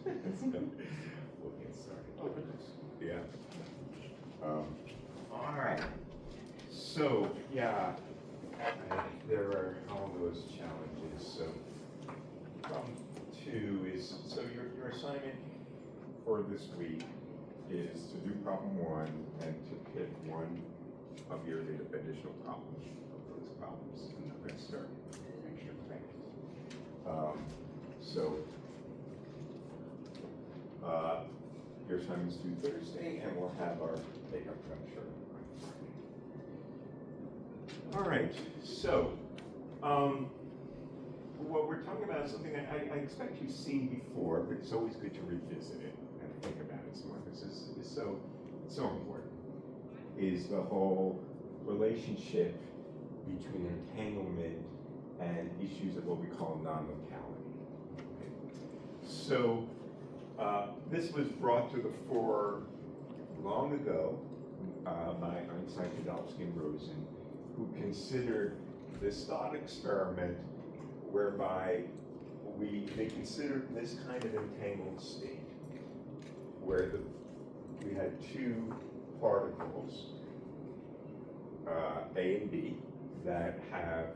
We'll get started. Oh, goodness. Yeah. All right. So, yeah, there are all those challenges. So, problem 2 is, so your assignment for this week is to do problem 1 and to pick one of your additional problems of those problems. And I'm going to start extra credit. Your assignment's due Thursday, and we'll have our makeup lecture on Friday. All right, so what we're talking about is something that I expect you've seen before, but it's always good to revisit it and think about it some more. This is so important, is the whole relationship between entanglement and issues of what we call non-locality. Okay. So this was brought to the fore long ago by Einstein, Podolsky, and Rosen, who considered this thought experiment whereby they considered this kind of entangled state, where we had two particles, A and B, that have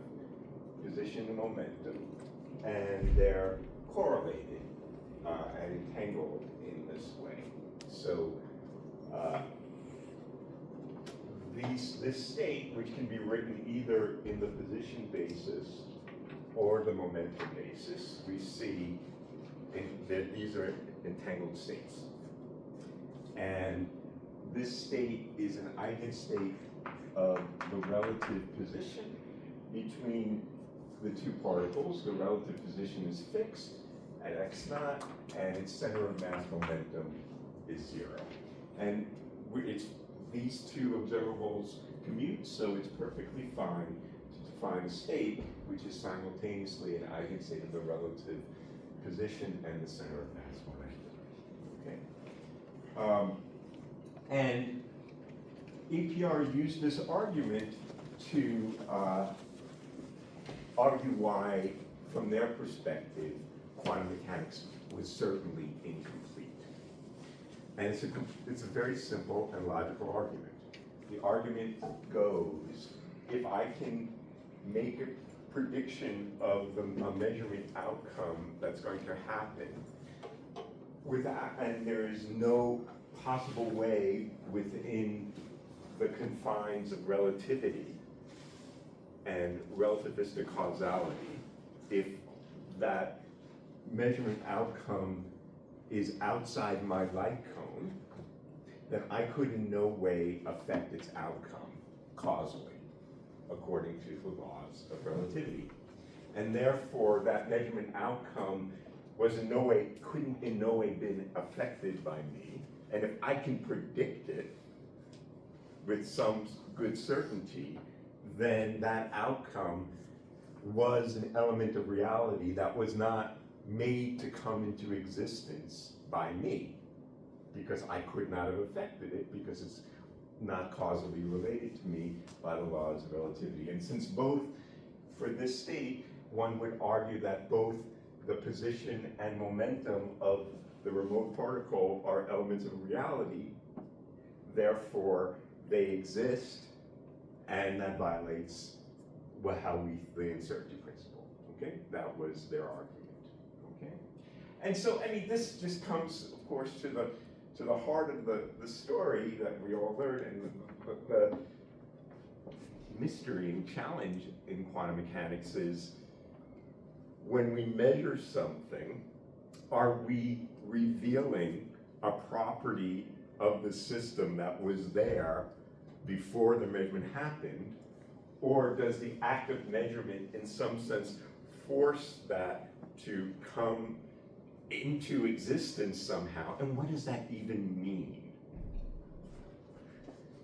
position and momentum, and they're correlated and entangled in this way. So this state, which can be written either in the position basis or the momentum basis, we see that these are entangled states. And this state is an eigenstate of the relative position between the two particles. The relative position is fixed at x naught, and its center of mass momentum is 0. And it's these two observables commute, so it's perfectly fine to define a state which is simultaneously an eigenstate of the relative position and the center of mass momentum. Okay. And APR used this argument to argue why, from their perspective, quantum mechanics was certainly incomplete. And it's a very simple and logical argument. The argument goes, if I can make a prediction of a measurement outcome that's going to happen, and there is no possible way within the confines of relativity and relativistic causality, if that measurement outcome is outside my light cone, then I could in no way affect its outcome causally, according to the laws of relativity. And therefore, that measurement outcome couldn't in no way been affected by me. And if I can predict it with some good certainty, then that outcome was an element of reality that was not made to come into existence by me, because I could not have affected it, because it's not causally related to me by the laws of relativity. And since both, for this state, one would argue that both the position and momentum of the remote particle are elements of reality, therefore they exist, and that violates the uncertainty principle. Okay, that was their argument. Okay, and so this just comes, of course, to the heart of the story that we all learned, and the mystery and challenge in quantum mechanics is, when we measure something, are we revealing a property of the system that was there before the measurement happened, or does the act of measurement in some sense force that to come into existence somehow? And what does that even mean?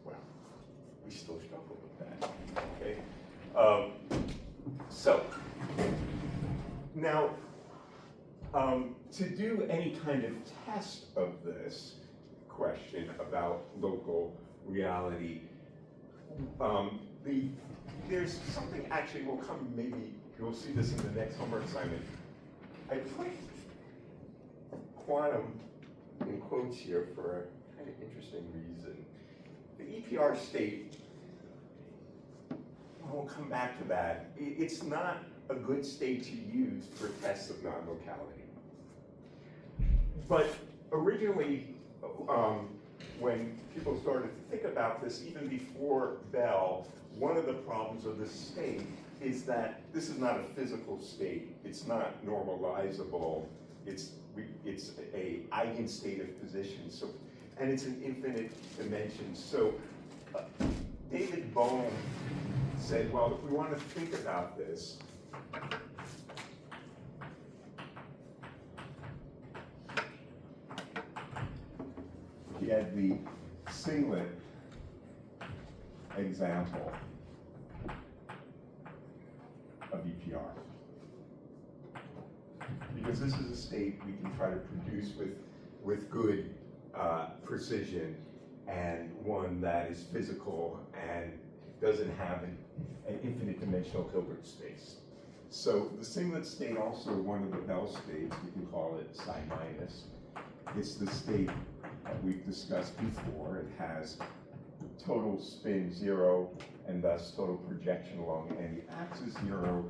Well, we still struggle with that. Okay. So now, to do any kind of test of this question about local reality, there's something actually will come, maybe you'll see this in the next homework assignment. I put quantum in quotes here for a kind of interesting reason. The EPR state, we'll come back to that. It's not a good state to use for tests of non-locality. But originally, when people started to think about this, even before Bell, one of the problems of this state is that this is not a physical state. It's not normalizable. It's a eigenstate of position. So, and it's an infinite dimension. So, David Bohm said, well, if we want to think about this, he had the singlet example of EPR. Because this is a state we can try to produce with good precision, and one that is physical and doesn't have an infinite dimensional Hilbert space. So the singlet state, also one of the Bell states, we can call it psi minus. It's the state that we've discussed before. It has total spin 0, and thus total projection along any axis 0.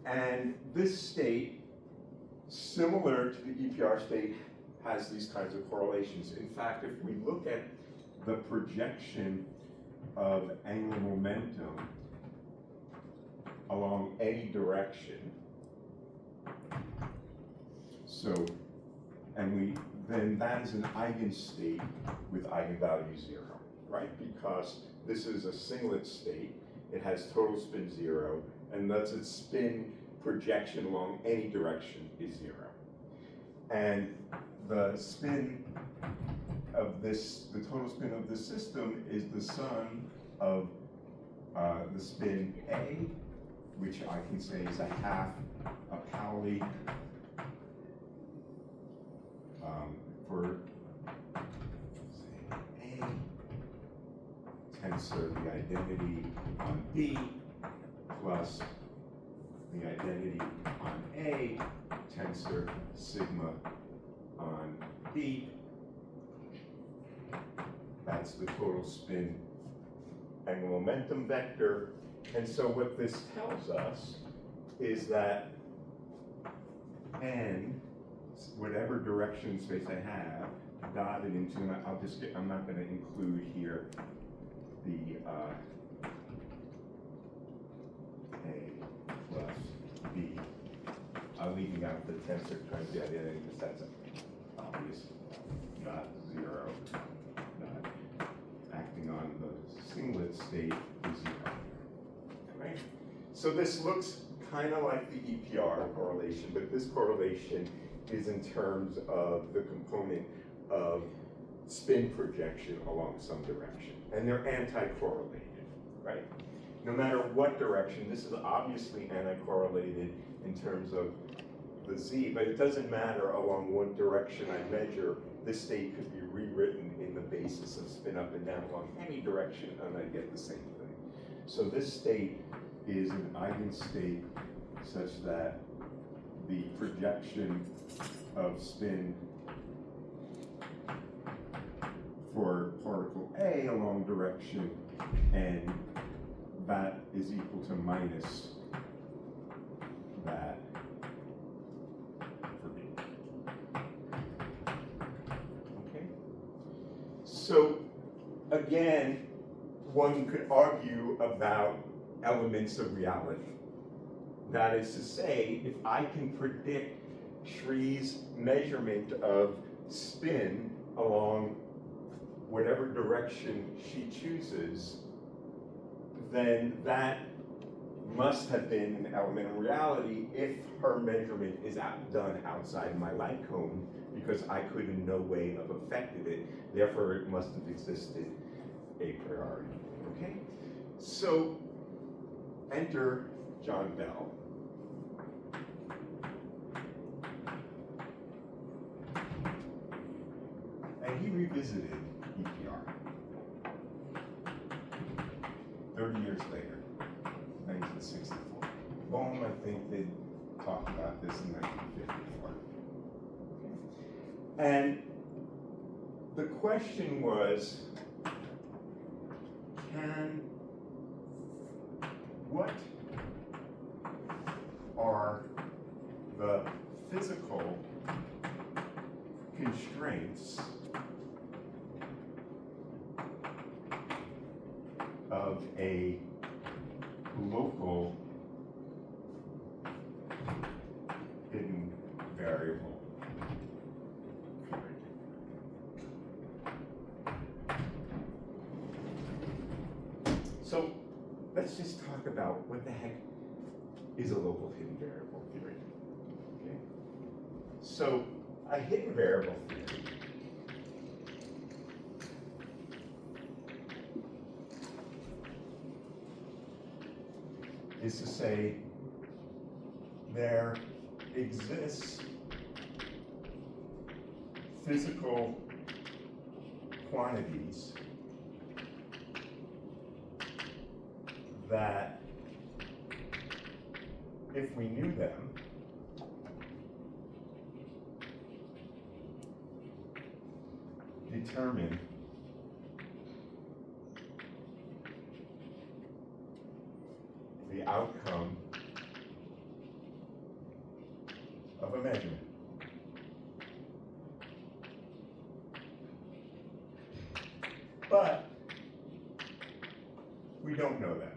And this state, similar to the EPR state, has these kinds of correlations. In fact, if we look at the projection of angular momentum along any direction, so, and then that is an eigenstate with eigenvalue 0, right? Because this is a singlet state, it has total spin 0, and thus its spin projection along any direction is 0. And the spin of this, the total spin of the system is the sum of the spin A, which I can say is a half a Pauli for say A, tensor the identity on B, plus the identity on A, tensor sigma on B. That's the total spin angular momentum vector. And so what this tells us is that n, whatever direction space I have, dotted into, and I'm not going to include here the A plus B. I'm leaving out the tensor times the identity because that's obvious. Not 0. Not acting on the singlet state is 0. Right? So this looks kind of like the EPR correlation, but this correlation is in terms of the component of spin projection along some direction. And they're anti-correlated, right? No matter what direction, this is obviously anti-correlated in terms of the z, but it doesn't matter along what direction I measure. This state could be rewritten in the basis of spin up and down along any direction, and I get the same thing. So this state is an eigenstate such that the projection of spin for particle A along direction n, that is equal to minus that for B. Okay? So again, one could argue about elements of reality. That is to say, if I can predict Shree's measurement of spin along whatever direction she chooses, then that must have been an element of reality if her measurement is done outside my light cone, because I could in no way have affected it. Therefore, it must have existed a priori. Okay? So enter John Bell. And he revisited EPR 30 years later, 1964. Bohm, I think, did talk about this in 1954. And the question was, what are the physical constraints of a local hidden variable? So let's just talk about what the heck is a local hidden variable theory. Okay. So a hidden variable theory is to say there exists physical quantities that, if we knew them, determine the outcome of a measurement. But we don't know that.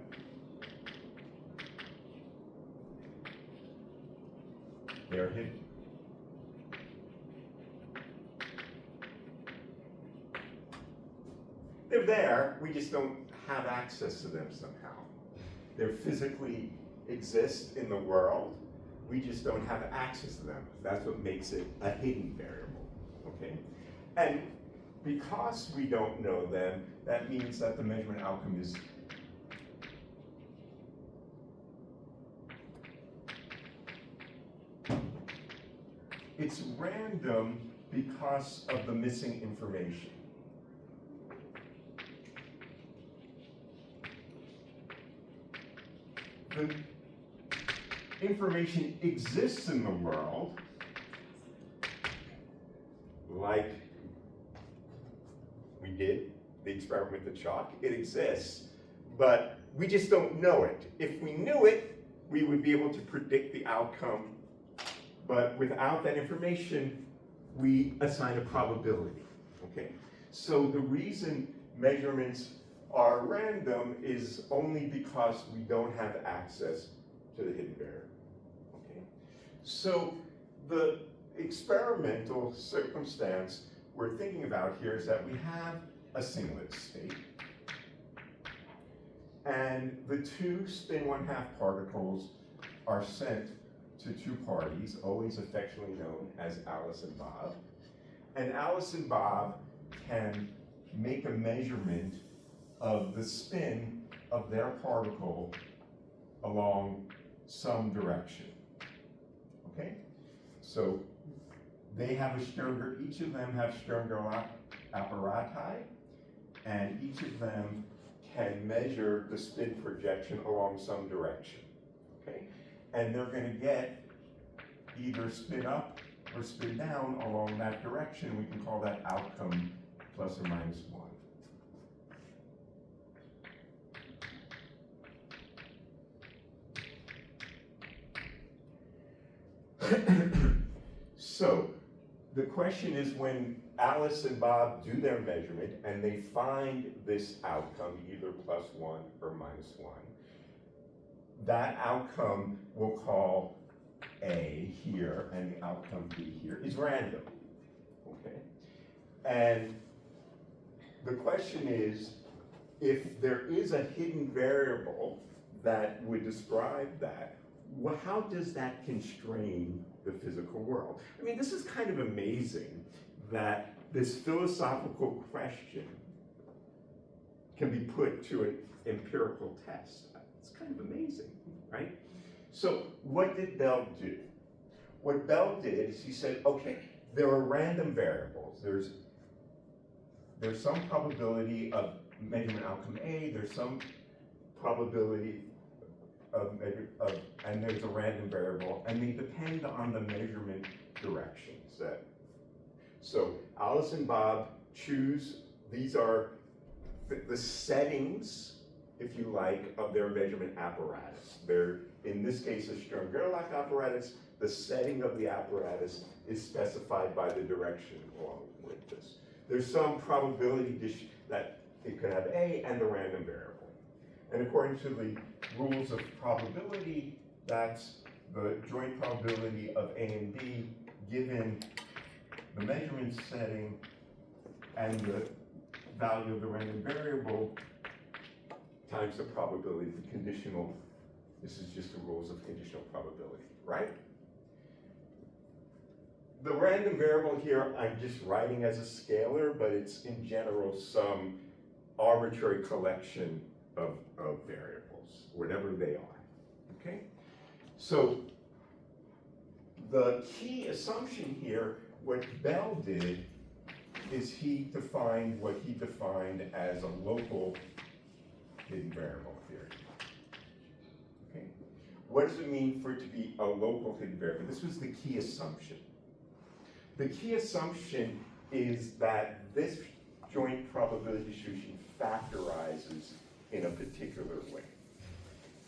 They're hidden. They're there, we just don't have access to them somehow. They physically exist in the world, we just don't have access to them. That's what makes it a hidden variable, okay? And because we don't know them, that means that the measurement outcome is it's random because of the missing information. The information exists in the world, like we did the experiment with the chalk. It exists, but we just don't know it. If we knew it, we would be able to predict the outcome. But without that information, we assign a probability, okay? So the reason measurements are random is only because we don't have access to the hidden variable, okay? So the experimental circumstance we're thinking about here is that we have a singlet state, and the two spin 1/2 particles are sent to two parties, always affectionately known as Alice and Bob. And Alice and Bob can make a measurement of the spin of their particle along some direction, okay? So they have a Stirner, each of them have Stirner apparati, and each of them can measure the spin projection along some direction, okay? And they're going to get either spin up or spin down along that direction. We can call that outcome plus or minus 1. So the question is, when Alice and Bob do their measurement and they find this outcome, either +1 or -1, that outcome we'll call A here, and the outcome B here is random, okay? And the question is, if there is a hidden variable that would describe that, well, how does that constrain the physical world? I mean, this is kind of amazing that this philosophical question can be put to an empirical test. It's kind of amazing, right? So what did Bell do? What Bell did is he said, okay, there are random variables. There's some probability of measurement outcome A, there's some probability and there's a random variable, and they depend on the measurement directions. So Alice and Bob choose, these are the settings, if you like, of their measurement apparatus. They're, in this case, a Stern-Gerlach apparatus. The setting of the apparatus is specified by the direction along with this. There's some probability that it could have A and the random variable. And according to the rules of probability, that's the joint probability of A and B given the measurement setting and the value of the random variable times the probability of the conditional. This is just the rules of conditional probability, right? The random variable here, I'm just writing as a scalar, but it's in general some arbitrary collection of variables, whatever they are, okay? So the key assumption here, what Bell did is he defined what he defined as a local hidden variable theory, okay? What does it mean for it to be a local hidden variable? This was the key assumption. The key assumption is that this joint probability distribution factorizes in a particular way.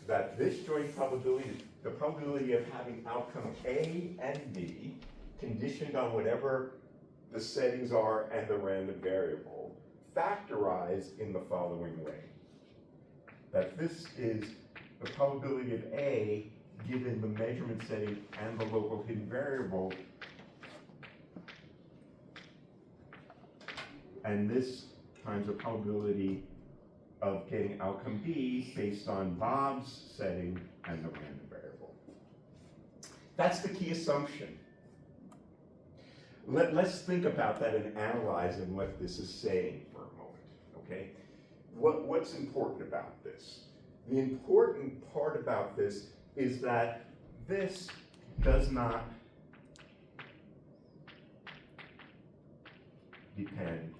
That this joint probability, the probability of having outcome A and B, conditioned on whatever the settings are and the random variable, factorized in the following way. That this is the probability of A given the measurement setting and the local hidden variable, and this times the probability of getting outcome B based on Bob's setting and the random variable. That's the key assumption. Let's think about that and analyze what this is saying for a moment, okay? What's important about this? The important part about this is that this does not depend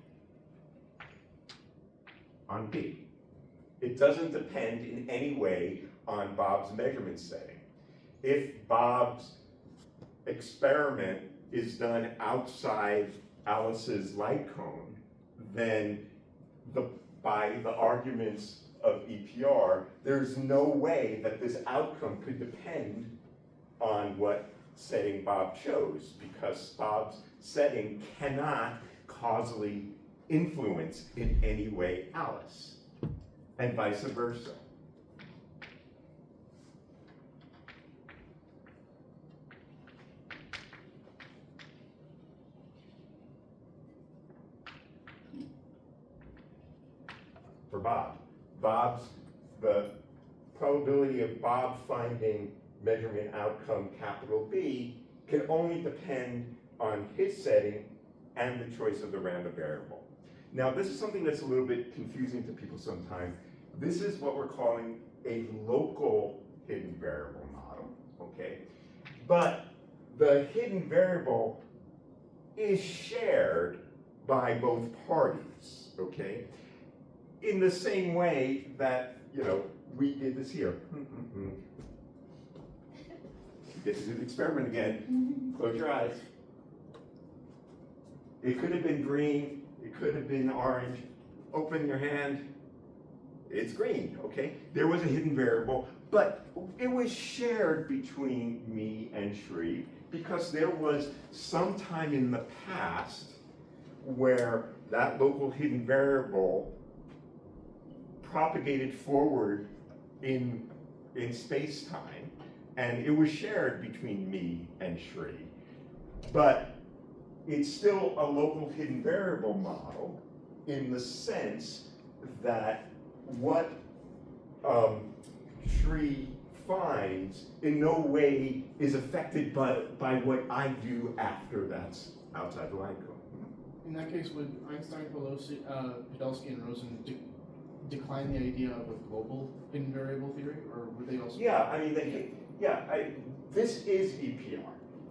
on B. It doesn't depend in any way on Bob's measurement setting. If Bob's experiment is done outside Alice's light cone, then by the arguments of EPR, there's no way that this outcome could depend on what setting Bob chose, because Bob's setting cannot causally influence in any way Alice, and vice versa. For Bob, the probability of Bob finding measurement outcome capital B can only depend on his setting and the choice of the random variable. Now, this is something that's a little bit confusing to people sometimes. This is what we're calling a local hidden variable model, okay? But the hidden variable is shared by both parties, okay? In the same way that, we did this here. You get to do the experiment again. Close your eyes. It could have been green, it could have been orange. Open your hand, it's green, okay? There was a hidden variable, but it was shared between me and Shri because there was some time in the past where that local hidden variable propagated forward in space-time, and it was shared between me and Shri. But it's still a local hidden variable model in the sense that what Shri finds in no way is affected by what I do after that's outside the line code. In that case, would Einstein, Podolsky, and Rosen decline the idea of a global hidden variable theory, or would they also? Yeah, I mean, Yeah, this is EPR.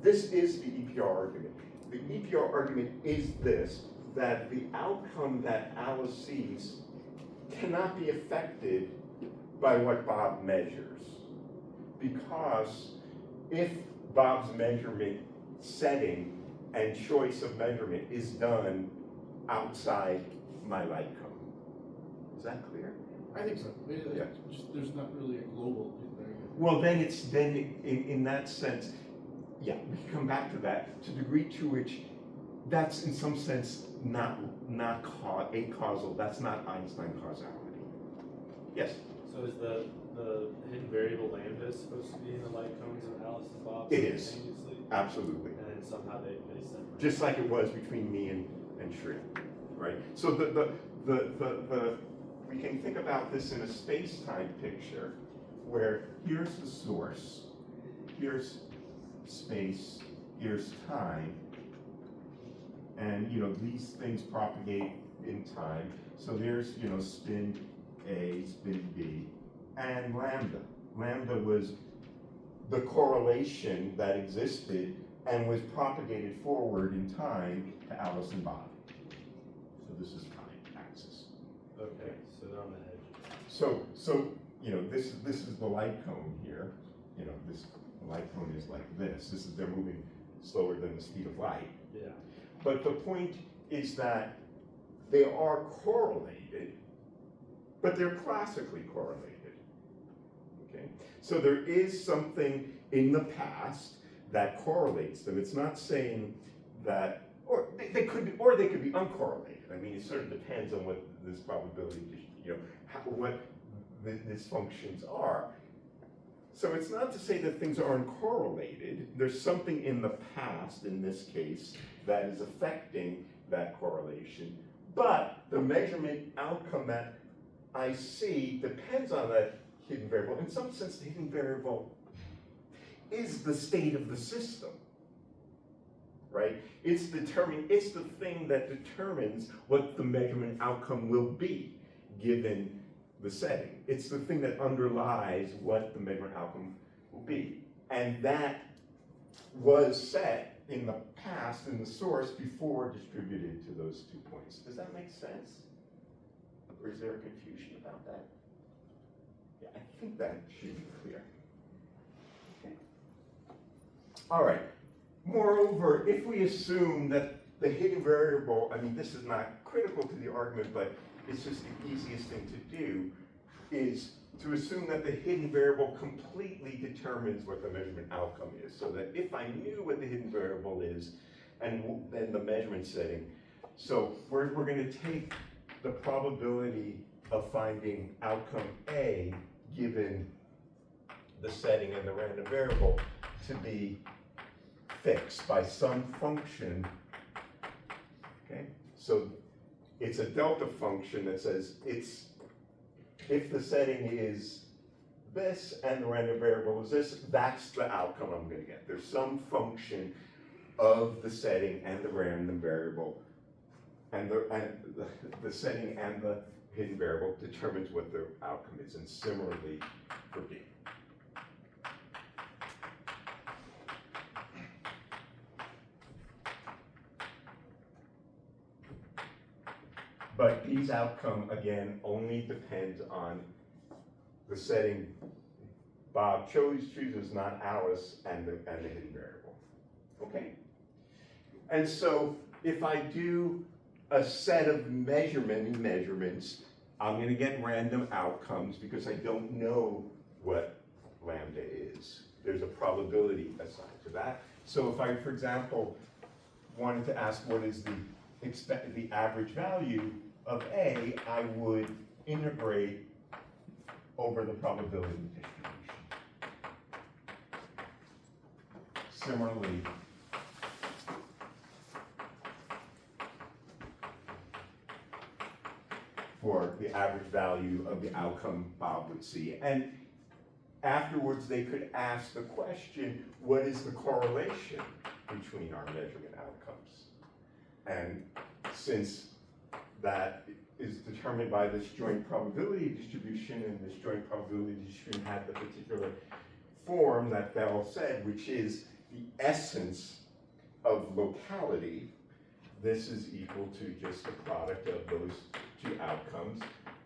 This is the EPR argument. The EPR argument is this, that the outcome that Alice sees cannot be affected by what Bob measures. Because if Bob's measurement setting and choice of measurement is done outside my light cone. Is that clear? I think so. Yeah. There's not really a global invariant. Well, then in that sense, yeah, we can come back to that, to the degree to which that's in some sense not acausal, that's not Einstein causality. Yes? So is the hidden variable lambda supposed to be in the light cones of Alice and Bob It is. simultaneously? Absolutely. And then somehow they separate. Just like it was between me and Shri, right? So we can think about this in a space-time picture where here's the source, here's space, here's time, and these things propagate in time. So there's spin A, spin B, and lambda. Lambda was the correlation that existed and was propagated forward in time to Alice and Bob. So this is time axis. Okay, so they're on the edge. So this is the light cone here. The light cone is like this. They're moving slower than the speed of light. Yeah. But the point is that they are correlated, but they're classically correlated. Okay? So there is something in the past that correlates them. It's not saying that, or they could be uncorrelated. I mean, it sort of depends on what this probability, what these functions are. So it's not to say that things are uncorrelated. There's something in the past, in this case, that is affecting that correlation. But the measurement outcome that I see depends on that hidden variable. In some sense, the hidden variable is the state of the system, right? It's the thing that determines what the measurement outcome will be given the setting. It's the thing that underlies what the measurement outcome will be. And that was set in the past in the source before distributed to those 2 points. Does that make sense? Or is there a confusion about that? Yeah, I think that should be clear. Okay. All right. Moreover, if we assume that the hidden variable, I mean, this is not critical to the argument, but it's just the easiest thing to do, is to assume that the hidden variable completely determines what the measurement outcome is. So that if I knew what the hidden variable is, and then the measurement setting, so we're going to take the probability of finding outcome A given the setting and the random variable to be fixed by some function. Okay, so it's a delta function that says if the setting is this and the random variable is this, that's the outcome I'm going to get. There's some function of the setting and the random variable, and the setting and the hidden variable determines what the outcome is, and similarly for B. But B's outcome, again, only depends on the setting Bob chooses, not Alice, and the hidden variable. Okay? And so if I do a set of measurements, I'm going to get random outcomes because I don't know what lambda is. There's a probability assigned to that. So if I, for example, wanted to ask what is the average value of A, I would integrate over the probability distribution. Similarly, for the average value of the outcome Bob would see. And afterwards, they could ask the question, what is the correlation between our measurement outcomes? And since that is determined by this joint probability distribution, and this joint probability distribution had the particular form that Bell said, which is the essence of locality, this is equal to just the product of those two outcomes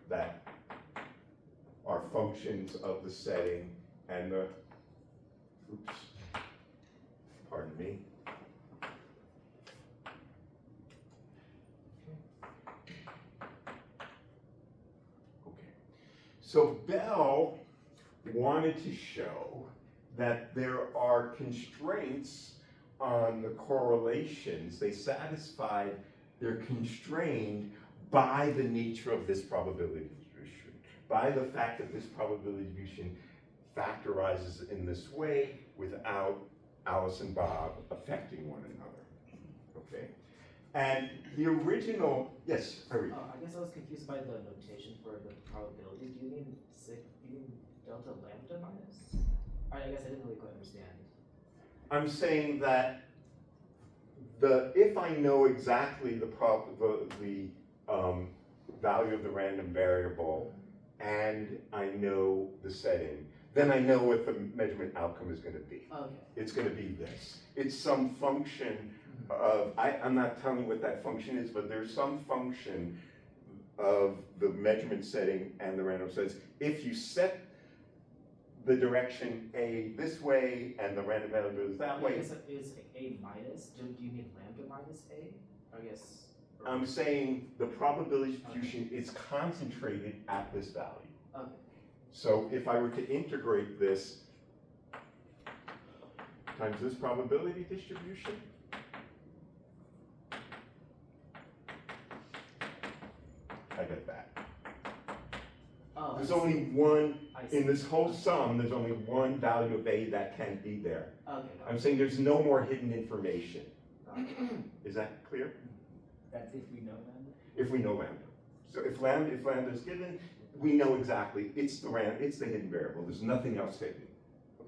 that are functions of the setting and the, oops, pardon me. Okay. So Bell wanted to show that there are constraints on the correlations. They satisfied, they're constrained by the nature of this probability distribution, by the fact that this probability distribution factorizes in this way without Alice and Bob affecting one another, okay? And the original, yes, Irene. I guess I was confused by the notation for the probability. Do you mean delta lambda minus? I guess I didn't really quite understand. I'm saying that if I know exactly the value of the random variable and I know the setting, then I know what the measurement outcome is going to be. Okay. It's going to be this. It's some function of, I'm not telling you what that function is, but there's some function of the measurement setting and the random sets. If you set the direction A this way and the random variable goes that way. I guess it is A minus. Do you mean lambda minus A? I guess. I'm saying the probability distribution is concentrated at this value. Okay. So if I were to integrate this times this probability distribution, I get that. Oh, There's only one, I see. in this whole sum, there's only one value of A that can be there. Okay. I'm saying there's no more hidden information. Is that clear? That's if we know lambda. If we know lambda. So if lambda is given, we know exactly, it's the hidden variable. There's nothing else hidden,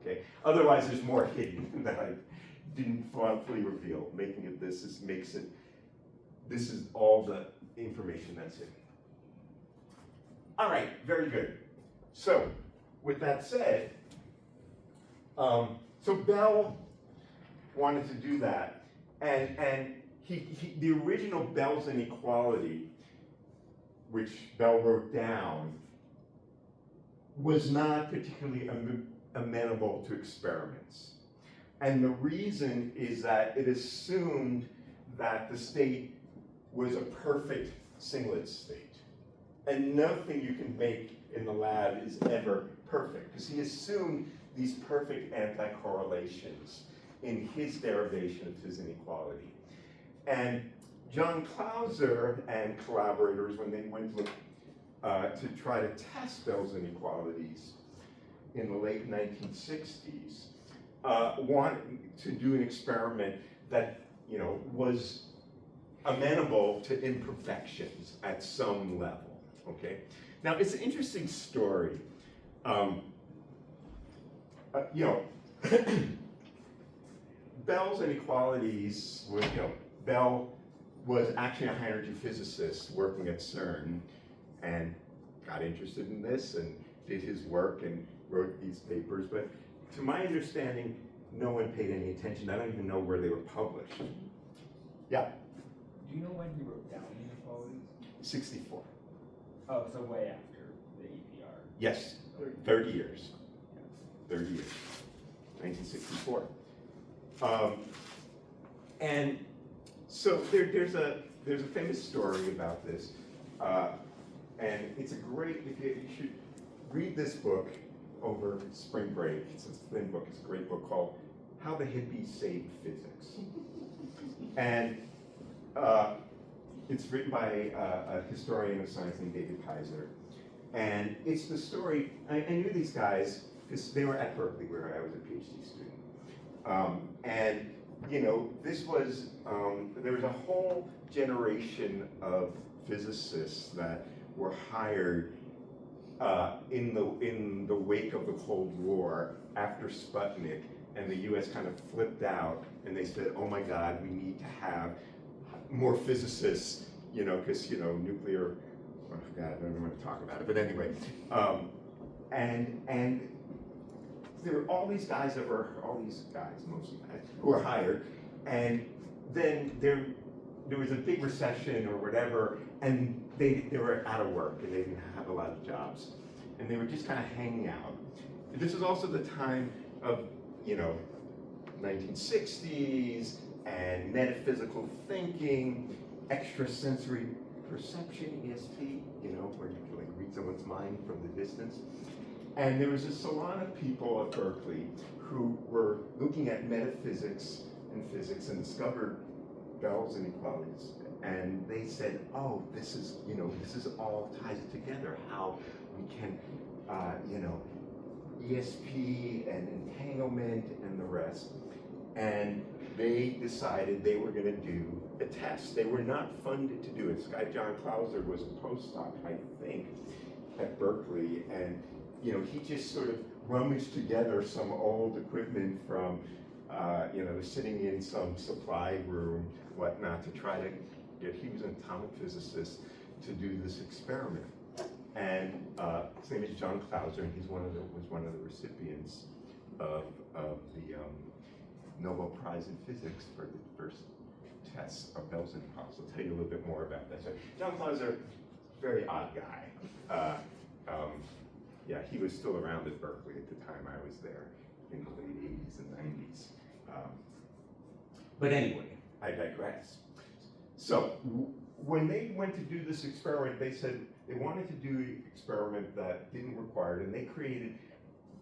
okay? Otherwise, there's more hidden that I didn't fully reveal. Making it this is all the information that's hidden. All right, very good. So, with that said, so Bell wanted to do that, and the original Bell's inequality, which Bell wrote down, was not particularly amenable to experiments. And the reason is that it assumed that the state was a perfect singlet state. And nothing you can make in the lab is ever perfect, because he assumed these perfect anti-correlations in his derivation of his inequality. And John Clauser and collaborators, when they went to try to test Bell's inequalities in the late 1960s, wanted to do an experiment that was amenable to imperfections at some level. Okay. Now it's an interesting story. Bell's inequalities was, Bell was actually a high energy physicist working at CERN and got interested in this and did his work and wrote these papers. But to my understanding, no one paid any attention. I don't even know where they were published. Yeah. Do you know when he wrote down inequalities? 64. Oh, so way after the EPR. Yes, 30 years. 30 years, 1964. And so there's a famous story about this, and it's a great, you should read this book over spring break. It's a thin book. It's a great book called How the Hippies Saved Physics. And it's written by a historian of science named David Kaiser. And it's the story, I knew these guys because they were at Berkeley where I was a PhD student. And this was, there was a whole generation of physicists that were hired in the wake of the Cold War after Sputnik, and the US kind of flipped out and they said, oh my God, we need to have more physicists, because, nuclear, oh God, I don't want to talk about it, but anyway. And there were all these guys that were, all these guys, mostly guys, who were hired, and then there was a big recession or whatever, and they were out of work and they didn't have a lot of jobs, and they were just kind of hanging out. And this was also the time of, 1960s and metaphysical thinking, extrasensory perception, ESP, where you can like read someone's mind from the distance. And there was a salon of people at Berkeley who were looking at metaphysics and physics and discovered Bell's inequalities. And they said, oh, this is all ties it together, how we can, ESP and entanglement and the rest. And they decided they were going to do a test. They were not funded to do it. This guy, John Clauser, was a postdoc, I think, at Berkeley. And, he just sort of rummaged together some old equipment from, sitting in some supply room, whatnot, to try to get, he was an atomic physicist, to do this experiment. And his name is John Clauser, and was one of the recipients of the Nobel Prize in Physics for the first tests of Bell's inequalities. I'll tell you a little bit more about that. So John Clauser, very odd guy. He was still around at Berkeley at the time I was there in the late 80s and 90s. But anyway, I digress. So when they went to do this experiment, they said they wanted to do an experiment that didn't require it, and they created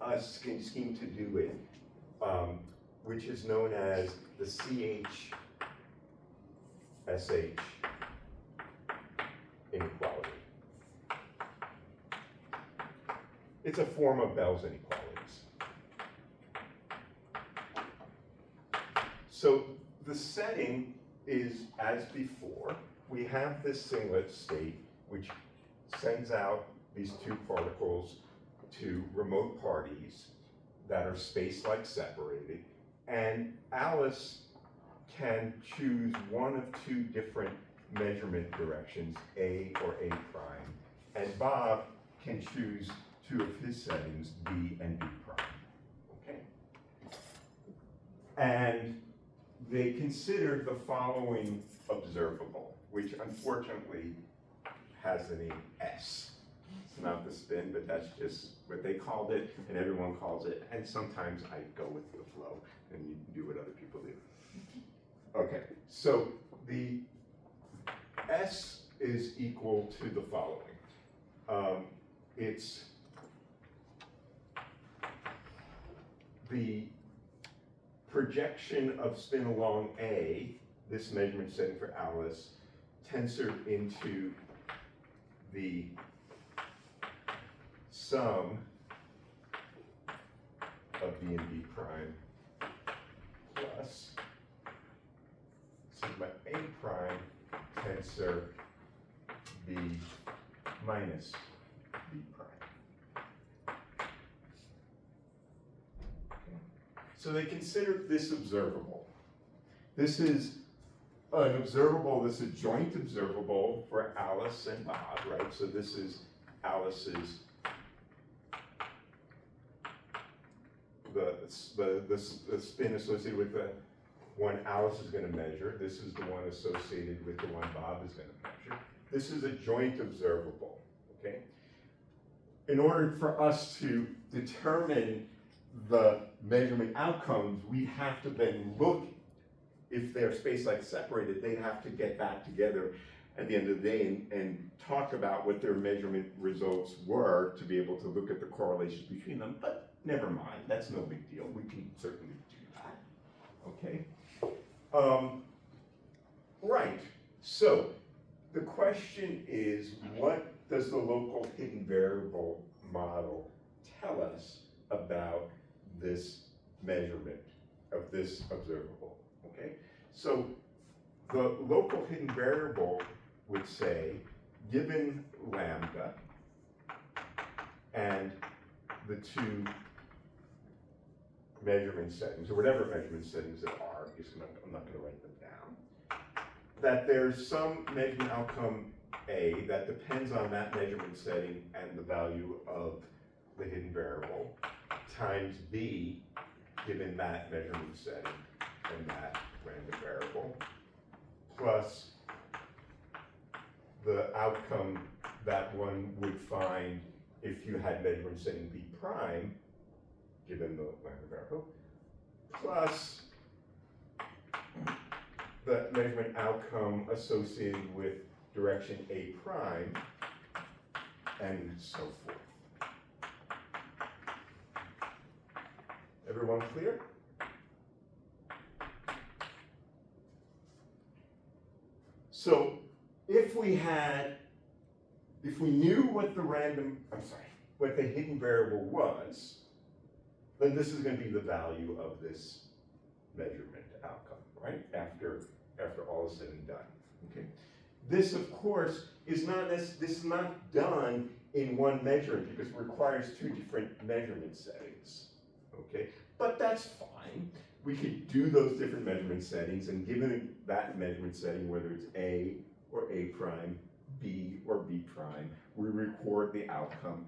a scheme to do it, which is known as the CH-SH inequality. It's a form of Bell's inequalities. So the setting is as before. We have this singlet state, which sends out these two particles to remote parties that are space-like separated, and Alice can choose one of two different measurement directions, A or A prime, and Bob can choose two of his settings, B and B prime, okay? And they considered the following observable, which unfortunately has an S. It's not the spin, but that's just what they called it, and everyone calls it, and sometimes I go with the flow, and you do what other people do. Okay, so the S is equal to the following. It's the projection of spin along A, this measurement setting for Alice, tensored into the sum of B and B prime plus sigma A prime tensor B minus B prime. Okay. So they considered this observable. This is an observable, this is a joint observable for Alice and Bob, right? So this is Alice's, the spin associated with the one Alice is going to measure. This is the one associated with the one Bob is going to measure. This is a joint observable, okay? In order for us to determine the measurement outcomes, we have to then look, if they're space-like separated, they'd have to get back together at the end of the day and talk about what their measurement results were to be able to look at the correlations between them. But never mind, that's no big deal. We can certainly do that, okay? Right, so the question is, what does the local hidden variable model tell us about this measurement of this observable, okay? So the local hidden variable would say, given lambda and the two measurement settings, or whatever measurement settings there are, because I'm not going to write them down, that there's some measurement outcome A that depends on that measurement setting and the value of the hidden variable. times b, given that measurement setting and that random variable, plus the outcome that one would find if you had measurement setting b prime, given the random variable, plus the measurement outcome associated with direction a prime, and so forth. Everyone clear? So if we knew what what the hidden variable was, then this is going to be the value of this measurement outcome, right? After all is said and done. Okay. This, of course, is not done in one measurement because it requires two different measurement settings. Okay, but that's fine. We could do those different measurement settings, and given that measurement setting, whether it's A or A prime, B or B prime, we record the outcome.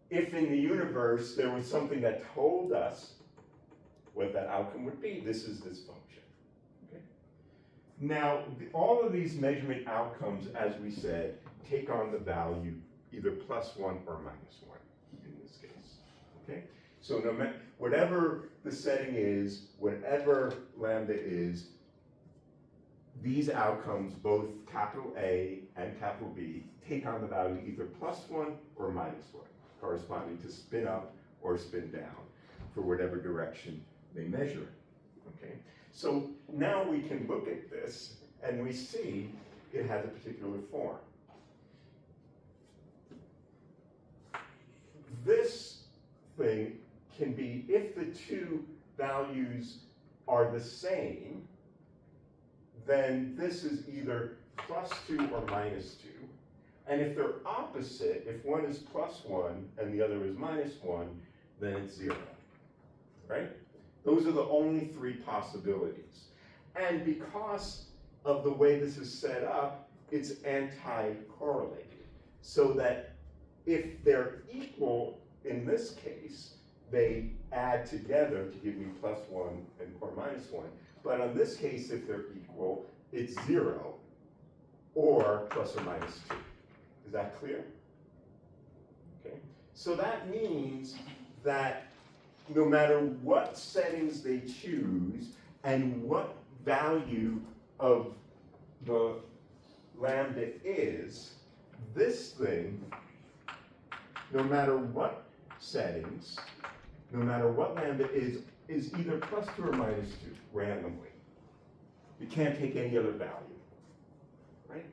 If in the universe there was something that told us what that outcome would be, this is this function. Okay. Now, all of these measurement outcomes, as we said, take on the value either +1 or -1 in this case. Okay. So no matter whatever the setting is, whatever lambda is, these outcomes, both capital A and capital B, take on the value either +1 or -1, corresponding to spin up or spin down for whatever direction they measure. Okay. So now we can look at this and we see it has a particular form. This thing can be, if the two values are the same, then this is either +2 or -2. And if they're opposite, if one is +1 and the other is -1, then it's 0, right? Those are the only three possibilities. And because of the way this is set up, it's anti-correlated. So that if they're equal in this case, they add together to give me +1 or -1. But in this case, if they're equal, it's 0 or +or -2. Is that clear? Okay. So that means that no matter what settings they choose and what value of the lambda is, this thing, no matter what settings, no matter what lambda is either +2 or -2 randomly. You can't take any other value, right?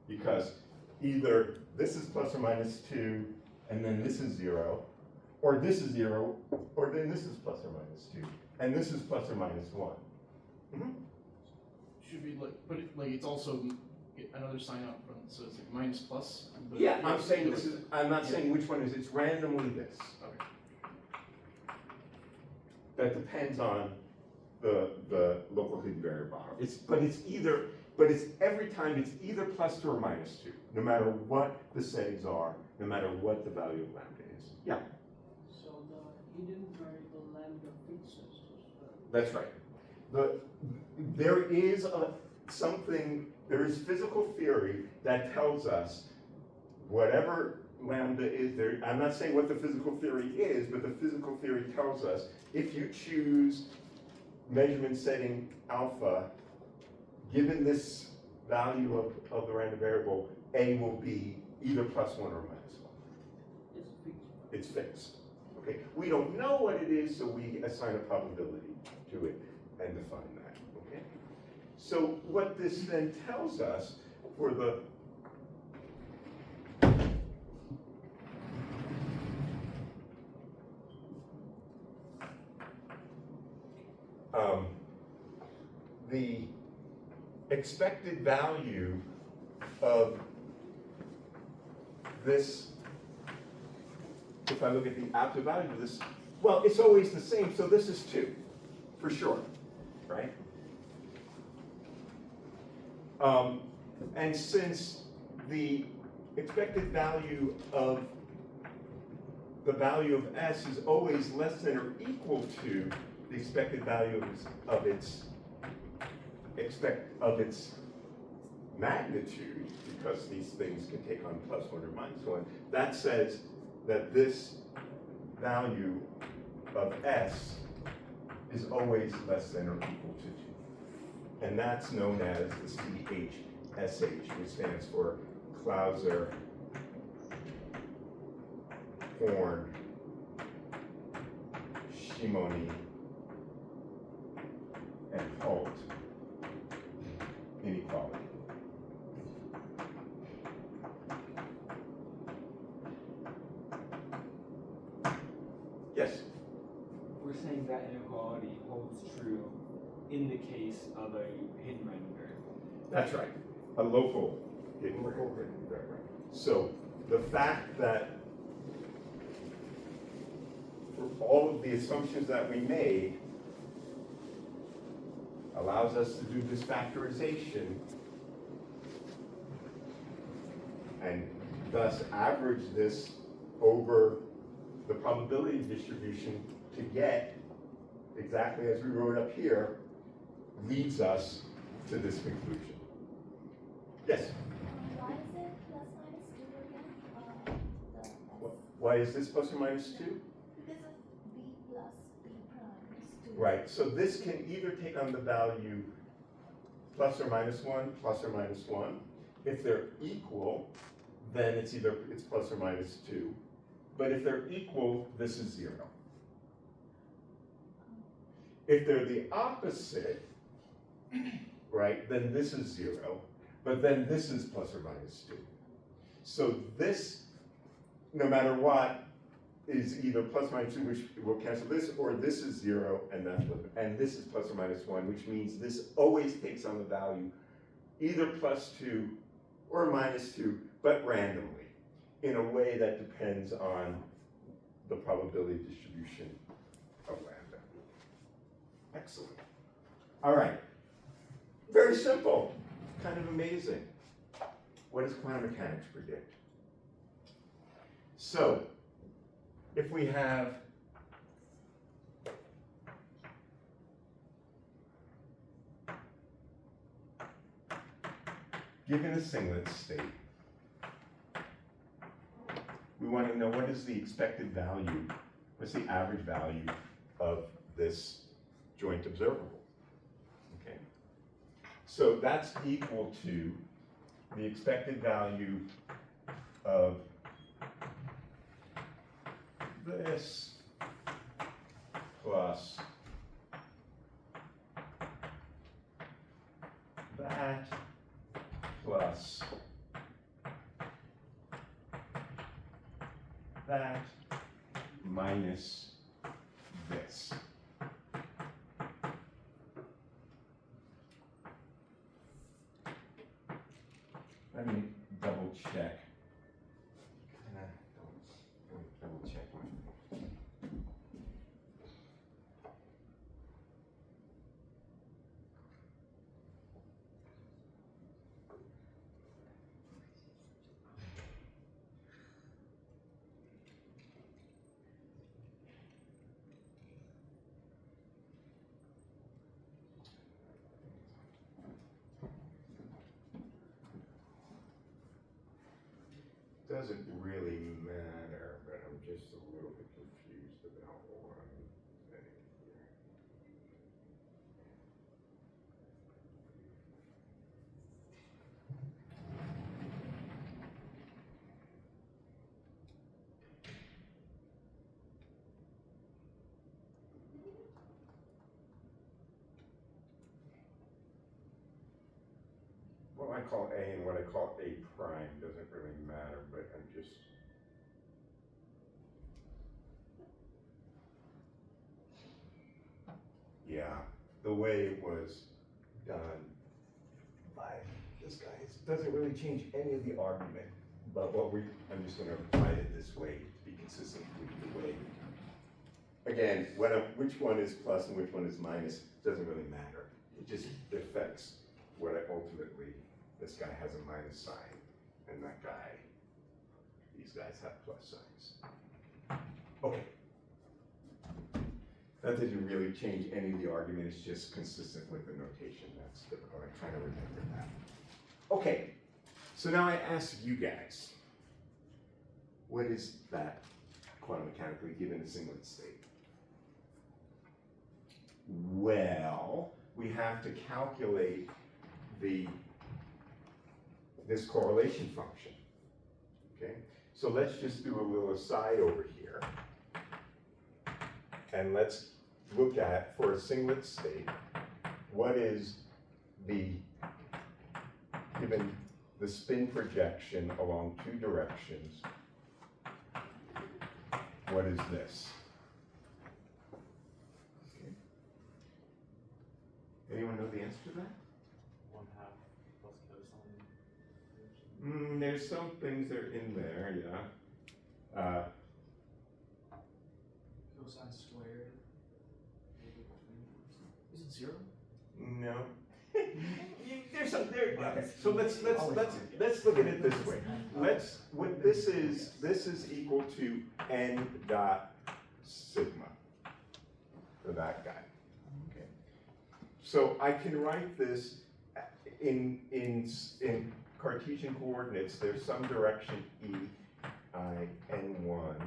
Because either this is +or -2 and then this is 0, or this is 0, or then this is +or -2, and this is +or -1. Mm-hmm. Should we put it like it's also another sign up front, so it's like minus plus? But Yeah, I'm saying this is, I'm not saying which one is, it's randomly this. Okay. That depends on the local hidden variable. But it's every time it's either +2 or -2, no matter what the settings are, no matter what the value of lambda is. Yeah. So the hidden variable lambda fixes this value. That's right. There is there is physical theory that tells us whatever lambda is there. I'm not saying what the physical theory is, but the physical theory tells us if you choose measurement setting alpha, given this value of the random variable, A will be either +1 or -1. It's fixed. It's fixed. Okay. We don't know what it is, so we assign a probability to it and define that. Okay. So what this then tells us for the expected value of this, if I look at the absolute value of this, well, it's always the same, so this is 2, for sure, right? And since the expected value of the value of S is always less than or equal to the expected value of its magnitude, because these things can take on +1 or -1, that says that this value of S is always less than or equal to 2. And that's known as the CHSH, which stands for Clauser, Horn, Shimoni, and Holt inequality. Yes? We're saying that inequality holds true in the case of a hidden random variable. That's right. A local hidden variable. So the fact that for all of the assumptions that we made allows us to do this factorization and thus average this over the probability distribution to get exactly as we wrote up here, leads us to this conclusion. Yes? Why is it plus minus 2 again? The S. Why is this plus or minus 2? Because of B plus B prime is 2. Right, so this can either take on the value plus or minus 1, plus or minus 1. If they're equal, then it's plus or minus 2. But if they're equal, this is 0. If they're the opposite, right, then this is 0, but then this is plus or minus 2. So this, no matter what, is either plus or minus 2, which will cancel this, or this is 0, and this is plus or minus 1, which means this always takes on the value either plus 2 or minus 2, but randomly, in a way that depends on the probability distribution of lambda. Excellent. All right. Very simple. Kind of amazing. What does quantum mechanics predict? So, if we have given a singlet state, we want to know what is the expected value, what's the average value of this joint observable, okay? So that's equal to the expected value of this plus that plus that minus this. Let me double check. Don't double check one. Doesn't really matter, but I'm just a little bit confused about one thing here. What I call A and what I call A prime doesn't really matter, but I'm just. Yeah, the way it was done by this guy doesn't really change any of the argument, but I'm just gonna write it this way to be consistent with the way. Again, which one is plus and which one is minus doesn't really matter. It just affects what ultimately, this guy has a minus sign, and that guy, these guys have plus signs. Okay. That doesn't really change any of the argument, it's just consistent with the notation, that's typical, I kind of remember that. Okay, so now I ask you guys, what is that quantum mechanically given a singlet state? Well, we have to calculate this correlation function, okay? So let's just do a little aside over here. And let's look at, for a singlet state, what is given the spin projection along two directions, what is this? Okay. Anyone know the answer to that? 1/2 plus cosine. There's some things that are in there, yeah. Cosine squared. Is it 0? No. There's some there. Okay. So let's look at it this way. What this is equal to n dot sigma for that guy. Okay. So I can write this in Cartesian coordinates. There's some direction e I n1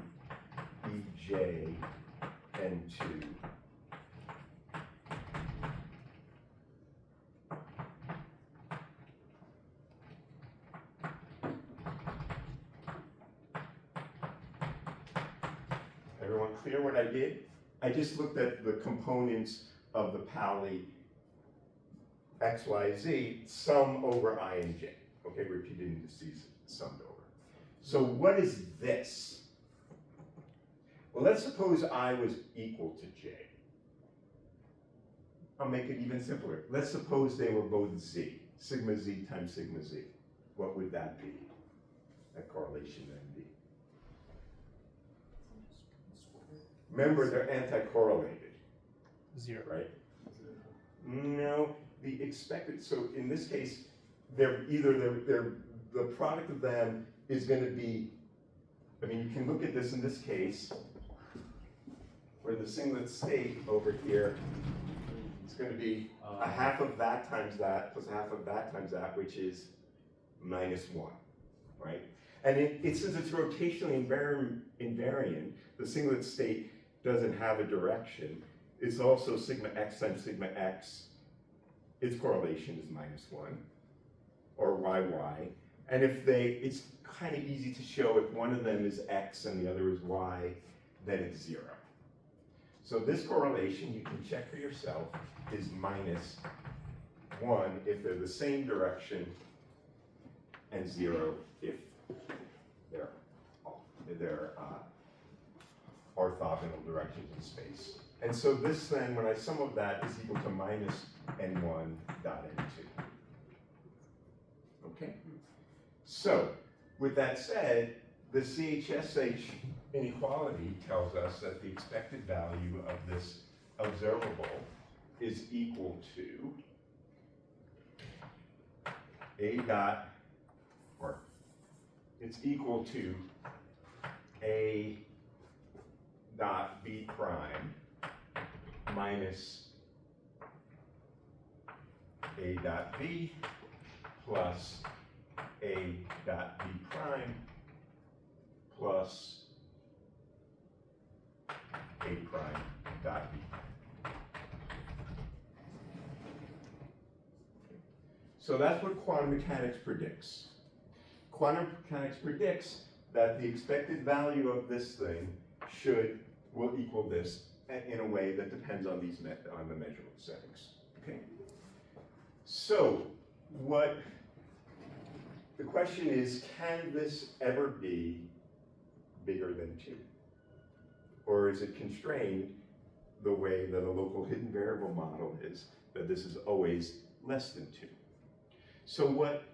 e j n2. Everyone clear what I did? I just looked at the components of the Pauli x, y, z, sum over I and j. Okay, repeated indices summed over. So what is this? Well, let's suppose I was equal to j. I'll make it even simpler. Let's suppose they were both z, sigma z times sigma z. What would that be? That correlation then be? Remember, they're anti-correlated. 0. Right? No, the expected, so in this case, the product of them is going to be, I mean, you can look at this in this case, where the singlet state over here is going to be a half of that times that plus a half of that times that, which is -1, right? And since it's rotationally invariant, the singlet state doesn't have a direction. It's also sigma x times sigma x. Its correlation is -1, or yy. And it's kind of easy to show if one of them is x and the other is y, then it's 0. So this correlation, you can check for yourself, is -1 if they're the same direction, and 0 if they're orthogonal directions in space. And so this then, when I sum of that, is equal to -n1 dot n2. Okay? So, with that said, the CHSH inequality tells us that the expected value of this observable is equal to a dot, or it's equal to a dot b prime minus a dot b plus a dot b prime plus a prime dot b. So that's what quantum mechanics predicts. Quantum mechanics predicts that the expected value of this thing will equal this in a way that depends on on the measurement settings. Okay. So the question is, can this ever be bigger than 2? Or is it constrained the way that a local hidden variable model is, that this is always less than 2? So what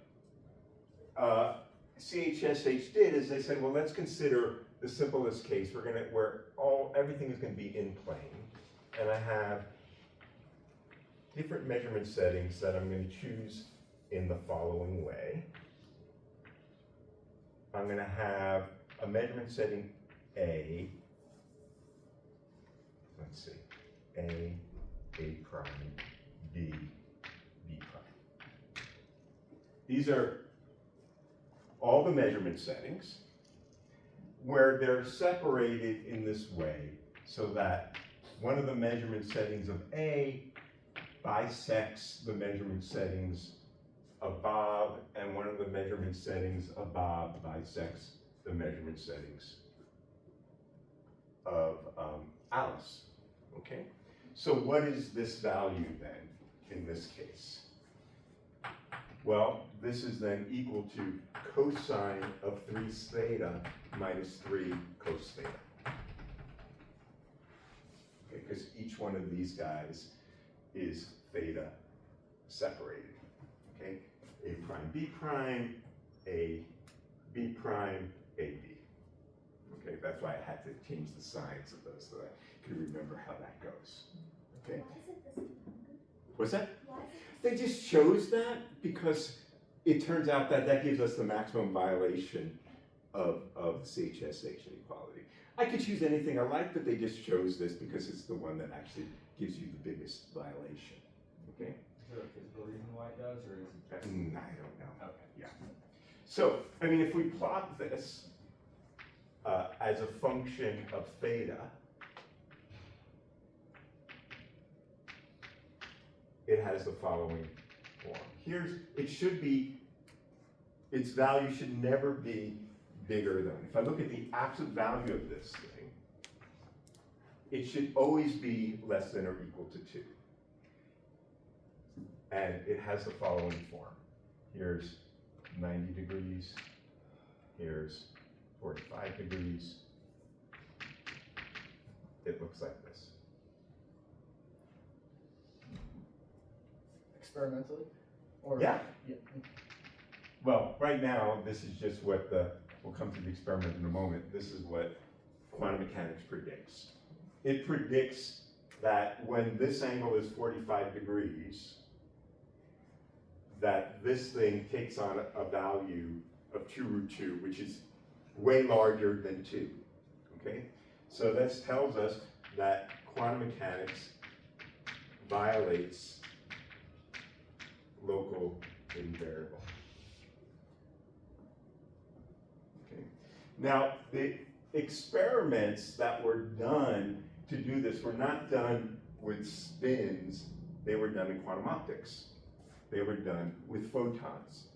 CHSH did is they said, well, let's consider the simplest case. Where everything is going to be in plane, and I have different measurement settings that I'm going to choose in the following way. I'm going to have a measurement setting A let's see, A prime, B prime. These are all the measurement settings where they're separated in this way so that one of the measurement settings of A bisects the measurement settings of Bob, and one of the measurement settings of Bob bisects the measurement settings of Alice, okay? So what is this value then, in this case? Well, this is then equal to cosine of 3 theta minus 3 cos theta. Okay, because each one of these guys is theta separated, okay? A prime, B prime, A, B prime, A, B. Okay, that's why I had to change the signs of those so that I could remember how that goes, okay? Why is it this? What's that? Why is it They just chose that because it turns out that that gives us the maximum violation of CHSH inequality. I could choose anything I like, but they just chose this because it's the one that actually gives you the biggest violation, okay? Is there a physical reason why it does, or is it just? I don't know. Okay. Yeah. So, I mean, if we plot this as a function of theta, it has the following form. It should be, its value should never be bigger than, if I look at the absolute value of this thing, it should always be less than or equal to 2. And it has the following form. Here's 90 degrees, here's 45 degrees. It looks like this. Experimentally? Or? Yeah. Yeah. Well, right now, this is just what we'll come to the experiment in a moment. This is what quantum mechanics predicts. It predicts that when this angle is 45 degrees, that this thing takes on a value of 2 root 2, which is way larger than 2, okay? So this tells us that quantum mechanics violates local invariable. Okay. Now, the experiments that were done to do this were not done with spins, they were done in quantum optics. They were done with photons.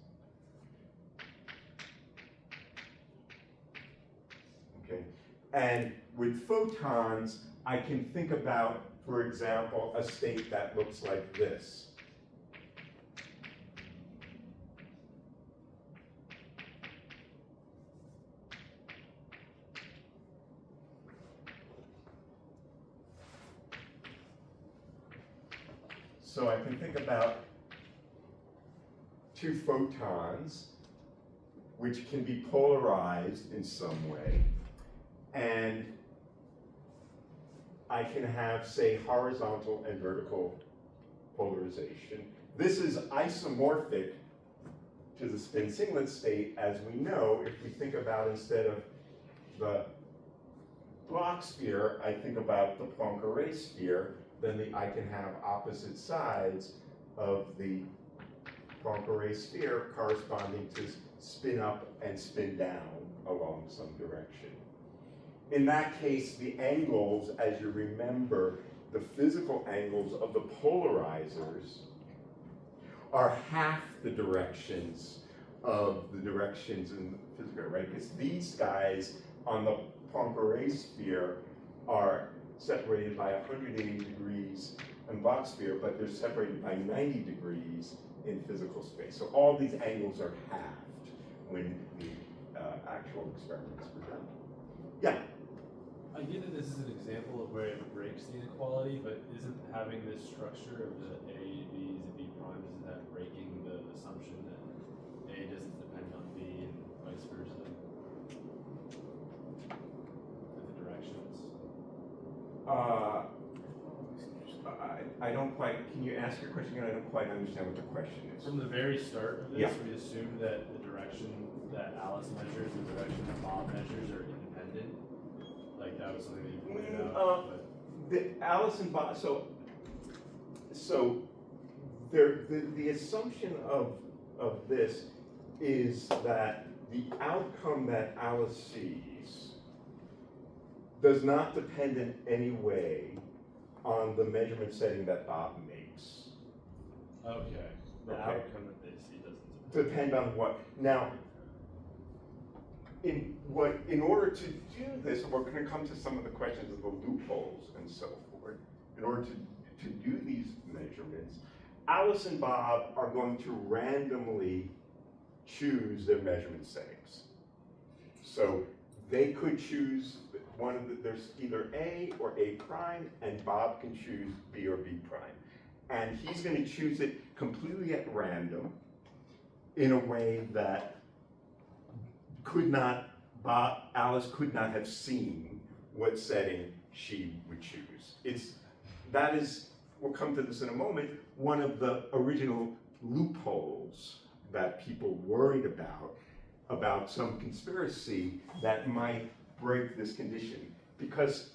Okay, and with photons, I can think about, for example, a state that looks like this. So I can think about 2 photons, which can be polarized in some way, and I can have, say, horizontal and vertical polarization. This is isomorphic to the spin singlet state, as we know, if we think about, instead of the Bloch sphere, I think about the Poincare sphere, then I can have opposite sides of the Poincare sphere corresponding to spin up and spin down along some direction. In that case, the angles, as you remember, the physical angles of the polarizers are half the directions of the directions in the physical, right? Because these guys on the Poincare sphere are separated by 180 degrees in Bloch sphere, but they're separated by 90 degrees in physical space. So all these angles are halved when the actual experiments were done. Yeah? I get that this is an example of where it breaks the inequality, but isn't having this structure of the A, B's, and B primes, isn't that breaking the assumption that A doesn't depend on B and vice versa? With the directions. I don't quite, can you ask your question again? I don't quite understand what the question is. From the very start of this, Yeah. we assumed that the direction that Alice measures and the direction that Bob measures are independent. Like that was something that you pointed out. But Alice and Bob, so the assumption of this is that the outcome that Alice sees does not depend in any way on the measurement setting that Bob makes. Okay, the Okay. outcome that they see doesn't Depend on what? Now, in order to do this, we're going to come to some of the questions of the loopholes and so forth. In order to do these measurements, Alice and Bob are going to randomly choose their measurement settings. So they could choose there's either A or A prime, and Bob can choose B or B prime. And he's going to choose it completely at random in a way that Alice could not have seen what setting she would choose. We'll come to this in a moment, one of the original loopholes that people worried about some conspiracy that might break this condition. Because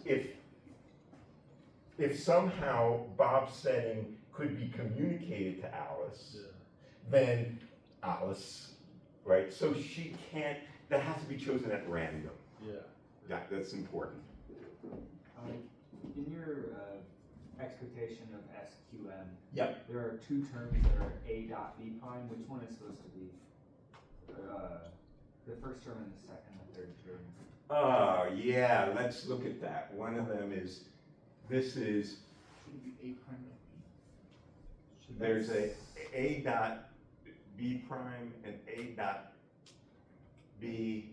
if somehow Bob's setting could be communicated to Alice, then Alice, right? So she can't, that has to be chosen at random. Yeah. That's important. In your expectation of SQM, Yep. there are two terms that are A dot B prime. Which one is supposed to be the first term and the third term? Oh, yeah, let's look at that. One of them is, this is, Should be A prime dot B. there's A dot B prime and A dot B,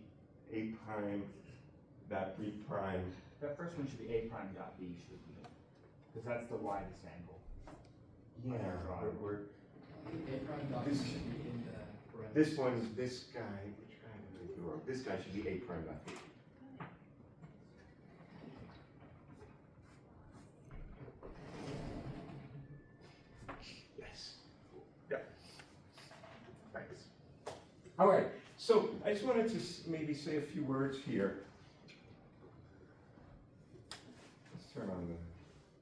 A prime dot B prime. That first one should be A prime dot B, should be, because that's the widest angle. Yeah, we're A prime dot B This- should be in the parentheses. this one, this guy, which guy did I do wrong? This guy should be A prime dot B. Yes. Yeah. Thanks. All right. So I just wanted to maybe say a few words here. Let's turn on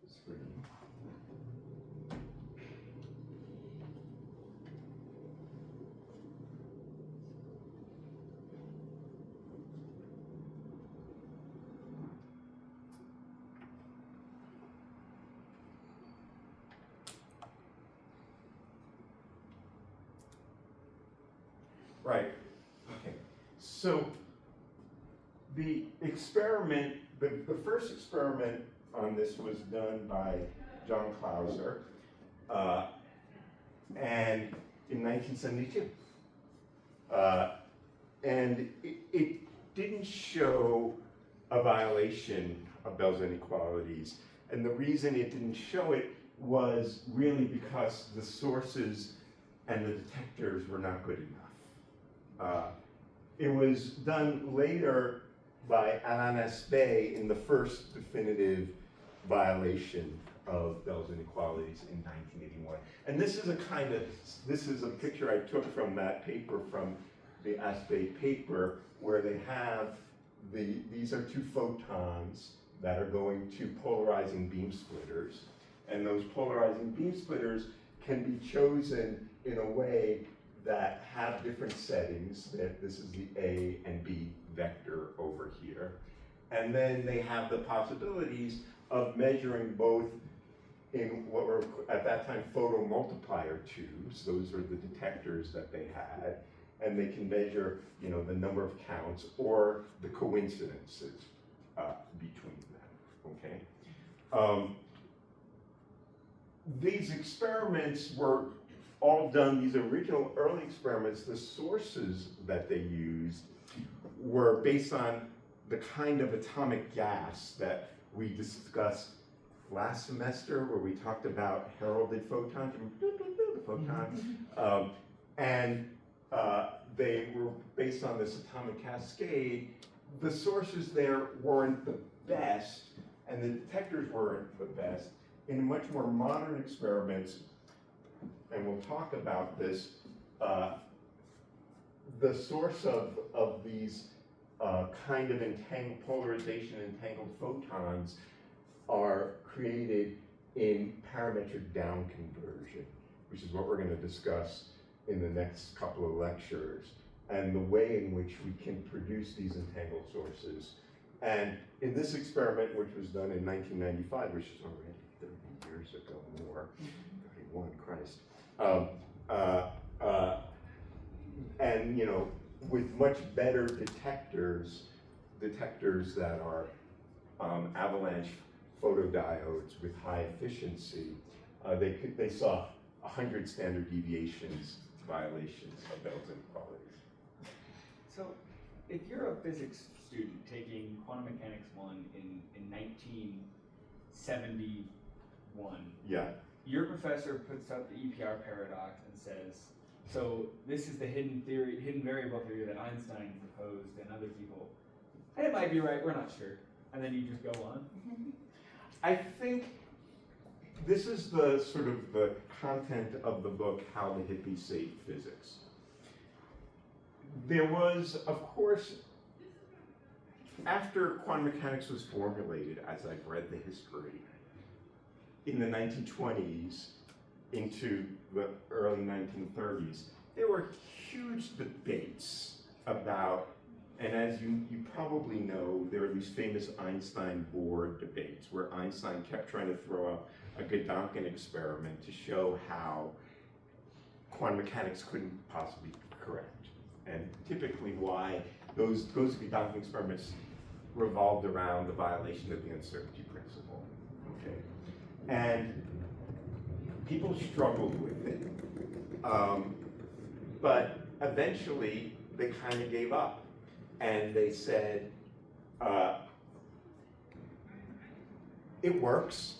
the screen. Right. Okay. So the experiment, the first experiment on this was done by John Clauser, and in 1972. And it didn't show a violation of Bell's inequalities. And the reason it didn't show it was really because the sources and the detectors were not good enough. It was done later by Alain Aspect in the first definitive violation of Bell's inequalities in 1981. And this is a picture I took from that paper, from the Aspect paper, where they have these are two photons that are going to polarizing beam splitters. And those polarizing beam splitters can be chosen in a way that have different settings. This is the A and B vector over here. And then they have the possibilities of measuring both in what were at that time photomultiplier tubes. Those are the detectors that they had. And they can measure, the number of counts or the coincidences between them, okay? These experiments were all done, these original early experiments, the sources that they used were based on the kind of atomic gas that we discussed last semester, where we talked about heralded photons, the photon, and they were based on this atomic cascade. The sources there weren't the best, and the detectors weren't the best. In much more modern experiments, and we'll talk about this, the source of these kind of polarization entangled photons are created in parametric down conversion, which is what we're going to discuss in the next couple of lectures, and the way in which we can produce these entangled sources. And in this experiment, which was done in 1995, which is already 30 years ago more, 31, Christ. And you know, with much better detectors that are avalanche photodiodes with high efficiency, they saw 100 standard deviations violations of Bell's inequalities. So, if you're a physics student taking quantum mechanics 1 in 1971, Yeah. your professor puts up the EPR paradox and says, so this is the hidden variable theory that Einstein proposed and other people. And it might be right, we're not sure. And then you just go on. I think this is the sort of the content of the book, How the Hippies Saved Physics. There was, of course, after quantum mechanics was formulated, as I've read the history, in the 1920s into the early 1930s, there were huge debates about, and as you probably know, there are these famous Einstein-Bohr debates where Einstein kept trying to throw up a Gedanken experiment to show how quantum mechanics couldn't possibly be correct. And typically why those Gedanken experiments revolved around the violation of the uncertainty principle. Okay. And people struggled with it. But eventually they kind of gave up. And they said, it works,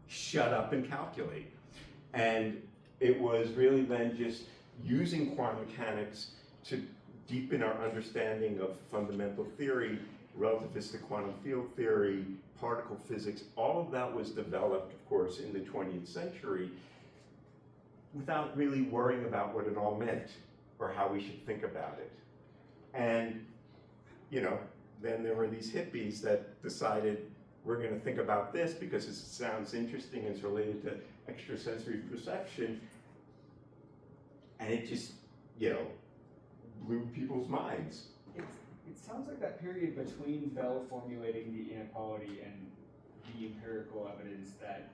shut up and calculate. And it was really then just using quantum mechanics to deepen our understanding of fundamental theory, relativistic quantum field theory, particle physics. All of that was developed, of course, in the 20th century without really worrying about what it all meant or how we should think about it. And, you know, then there were these hippies that decided we're going to think about this because it sounds interesting and it's related to extrasensory perception. And it just, you know, blew people's minds. It sounds like that period between Bell formulating the inequality and the empirical evidence that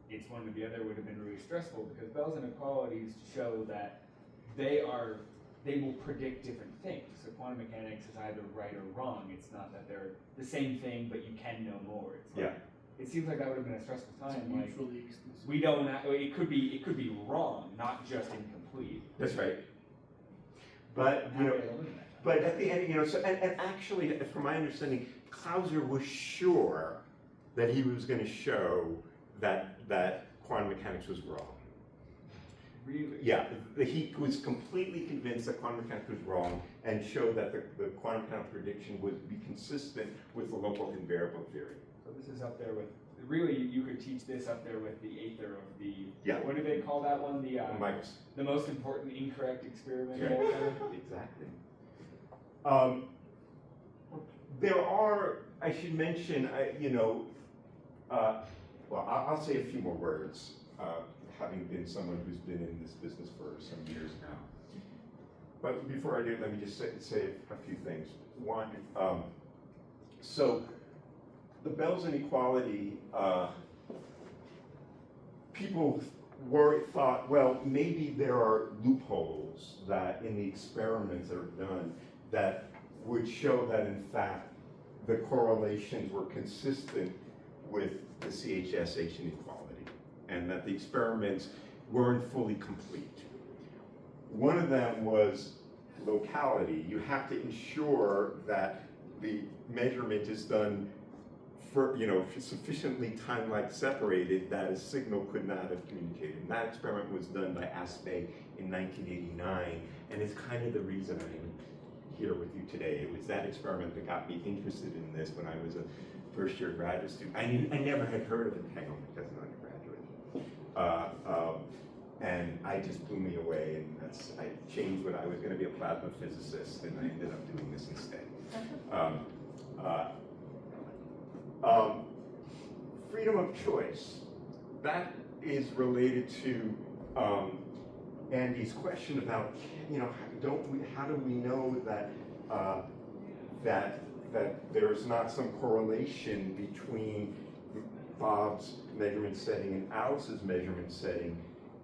it's one or the other would have been really stressful, because Bell's inequalities show that they will predict different things. So quantum mechanics is either right or wrong. It's not that they're the same thing, but you can know more. It's like, it seems like that would have been a stressful time. Like, Mutually exclusive. we don't. It could be wrong, not just incomplete. That's right. But, you know, but at the end, you know, so, and actually, from my understanding, Clauser was sure that he was going to show that quantum mechanics was wrong. Really? Yeah, he was completely convinced that quantum mechanics was wrong and showed that the quantum mechanics prediction would be consistent with the local invariable theory. So this is up there with, really, you could teach this up there with the Aether of the, what do they call that one? The most important incorrect experiment. Exactly. There are, I should mention, you know, well, I'll say a few more words, having been someone who's been in this business for some years now. But before I do, let me just say a few things. One, so the Bell's inequality, people thought, well, maybe there are loopholes that in the experiments that are done that would show that in fact the correlations were consistent with the CHSH inequality and that the experiments weren't fully complete. One of them was locality. You have to ensure that the measurement is done for, you know, sufficiently time-like separated that a signal could not have communicated. And that experiment was done by Aspey in 1989, and it's kind of the reason I'm here with you today. It was that experiment that got me interested in this when I was a first-year graduate student. I never had heard of entanglement as an undergraduate. And I just blew me away, and I changed what I was going to be a plasma physicist, and I ended up doing this instead. freedom of choice. That is related to Andy's question about, how do we know that that there's not some correlation between Bob's measurement setting and Alice's measurement setting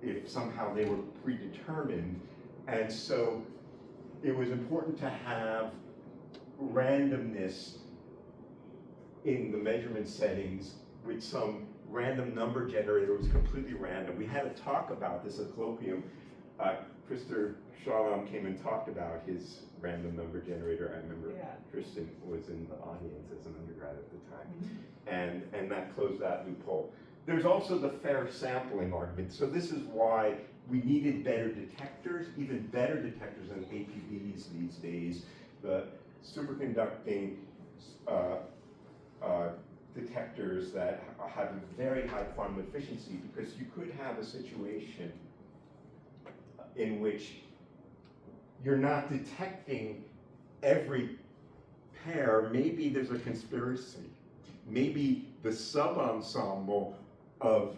if somehow they were predetermined. And so it was important to have randomness in the measurement settings with some random number generator. It was completely random. We had a talk about this at Colloquium. Krister Shalom came and talked about his random number generator. I remember Tristan was in the audience as an undergrad at the time. And that closed that loophole. There's also the fair sampling argument. So this is why we needed better detectors, even better detectors than APBs these days. The superconducting detectors that have a very high quantum efficiency, because you could have a situation in which you're not detecting every pair. Maybe there's a conspiracy. Maybe the sub-ensemble of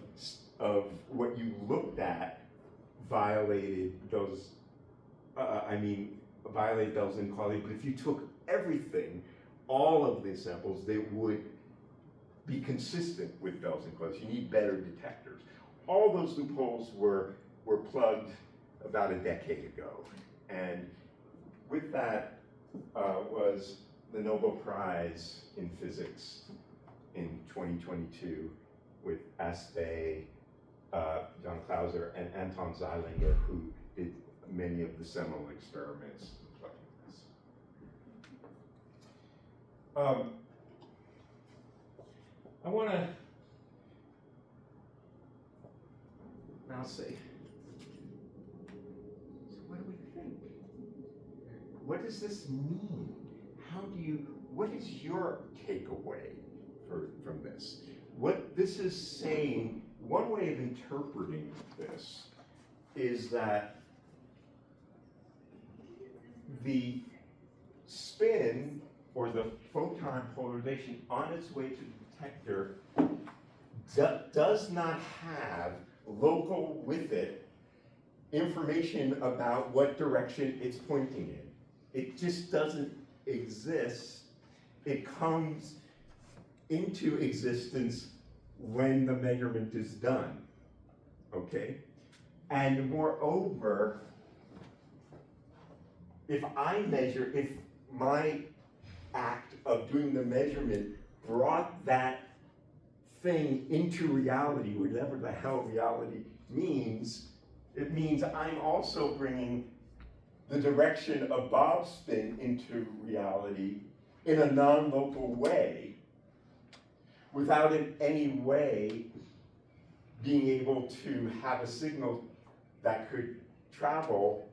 what you looked at violated those, violated Bell's inequality. But if you took everything, all of the samples, they would be consistent with Bell's inequality. You need better detectors. All those loopholes were plugged about a decade ago. And with that was the Nobel Prize in Physics in 2022 with Aspey, John Clauser, and Anton Zeilinger, who did many of the seminal experiments like this. I want to now say, so what do we think? What does this mean? What is your takeaway from this? What this is saying, one way of interpreting this is that the spin or the photon polarization on its way to the detector does not have local with it information about what direction it's pointing in. It just doesn't exist. It comes into existence when the measurement is done, okay? And moreover, if my act of doing the measurement brought that thing into reality, whatever the hell reality means, it means I'm also bringing the direction of Bob's spin into reality in a non-local way, without in any way being able to have a signal that could travel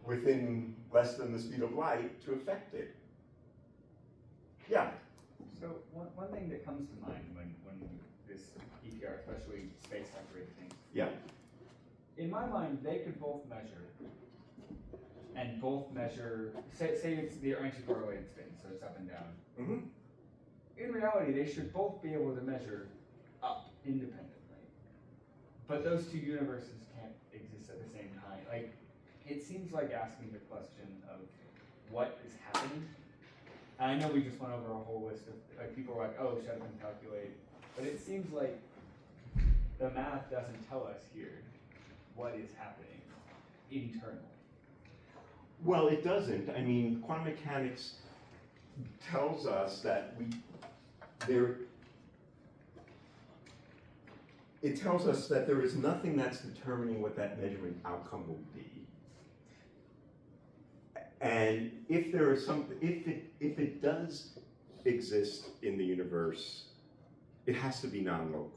within less than the speed of light to affect it. Yeah. So one thing that comes to mind when this EPR, especially space separated things. Yeah. In my mind, they could both measure, and both measure, say it's the anti-correlated spin, so it's up and down. Mm-hmm. In reality, they should both be able to measure up independently. But those two universes can't exist at the same time. Like, it seems like asking the question of what is happening. And I know we just went over a whole list of, like, people were like, oh, shut up and calculate. But it seems like the math doesn't tell us here what is happening internally. Well, it doesn't. I mean, quantum mechanics tells us that it tells us that there is nothing that's determining what that measurement outcome will be. And if there is something, if it does exist in the universe, it has to be non-local.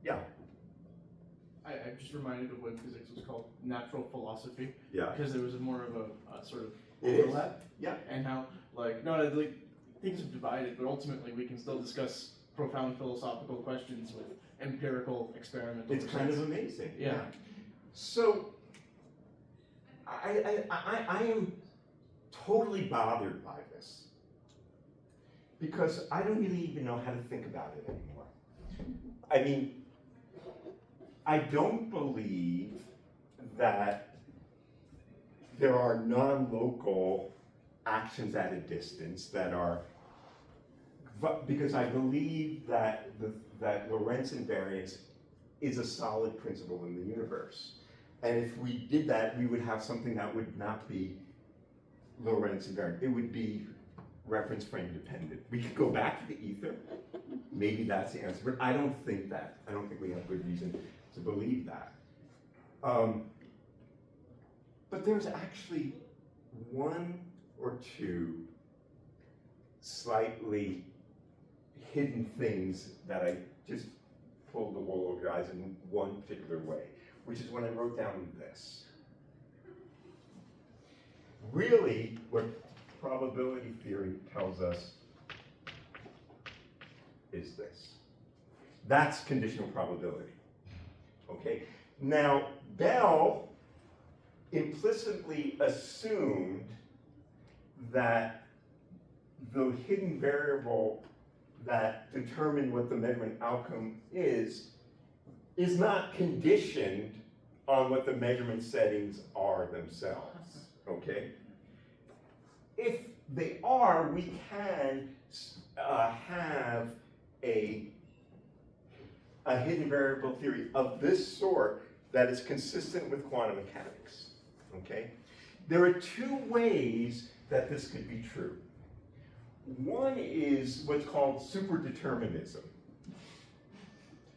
Yeah. I'm just reminded of when physics was called natural philosophy. Yeah. Because there was more of a sort of It is. overlap. Yeah. And how, things have divided, but ultimately we can still discuss profound philosophical questions with empirical experimental It's kind of amazing. Yeah. So, I am totally bothered by this because I don't really even know how to think about it anymore. I mean, I don't believe that there are non-local actions at a distance that are, because I believe that that Lorentz invariance is a solid principle in the universe. And if we did that, we would have something that would not be Lorentz invariant. It would be reference frame dependent. We could go back to the ether. Maybe that's the answer, but I don't think that. I don't think we have good reason to believe that. But there's actually one or two slightly hidden things that I just pulled the wool over your eyes in one particular way, which is when I wrote down this. Really, what probability theory tells us is this. That's conditional probability. Okay? Now, Bell implicitly assumed that the hidden variable that determined what the measurement outcome is not conditioned on what the measurement settings are themselves, okay? If they are, we can have a hidden variable theory of this sort that is consistent with quantum mechanics, okay? There are two ways that this could be true. One is what's called superdeterminism.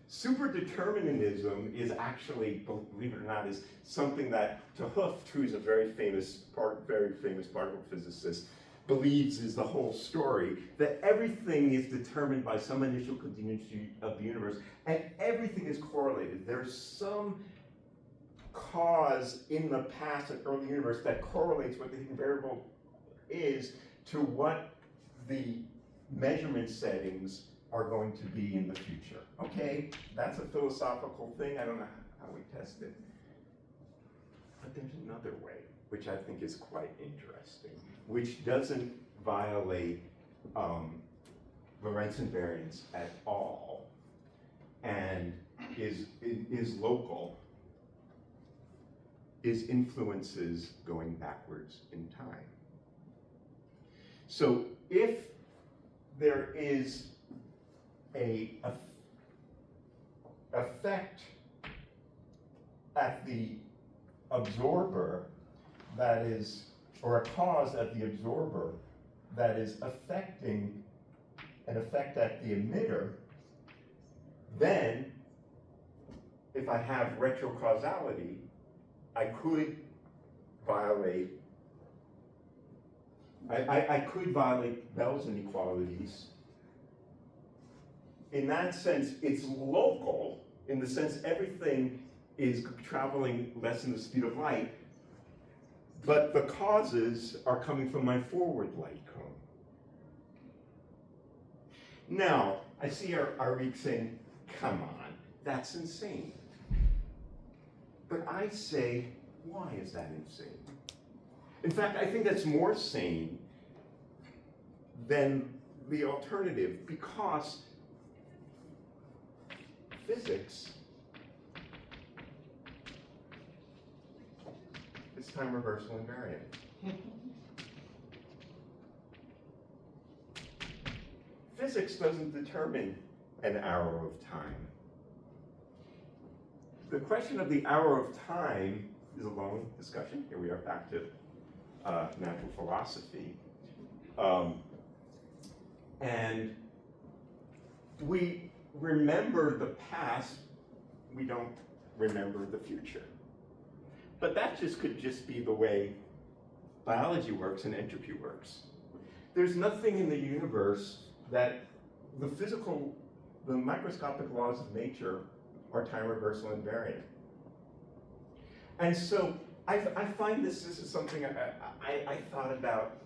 Superdeterminism is actually, believe it or not, is something that 't Hooft, who's a very famous particle physicist, believes is the whole story, that everything is determined by some initial contingency of the universe, and everything is correlated. There's some cause in the past and early universe that correlates what the hidden variable is to what the measurement settings are going to be in the future. Okay, that's a philosophical thing. I don't know how we test it. But there's another way, which I think is quite interesting, which doesn't violate Lorentz invariance at all, and is local, is influences going backwards in time. So if there is a effect at the absorber that is, or a cause at the absorber that is affecting an effect at the emitter, then if I have retrocausality, I could violate Bell's inequalities. In that sense, it's local, in the sense everything is traveling less than the speed of light, but the causes are coming from my forward light cone. Now, I see Arik saying, come on, that's insane. But I say, why is that insane? In fact, I think that's more sane than the alternative, because physics is time reversal invariant. Physics doesn't determine an arrow of time. The question of the arrow of time is a long discussion. Here we are back to natural philosophy. And we remember the past, we don't remember the future. But that could just be the way biology works and entropy works. There's nothing in the universe that the microscopic laws of nature are time reversal invariant. And so I find this is something I thought about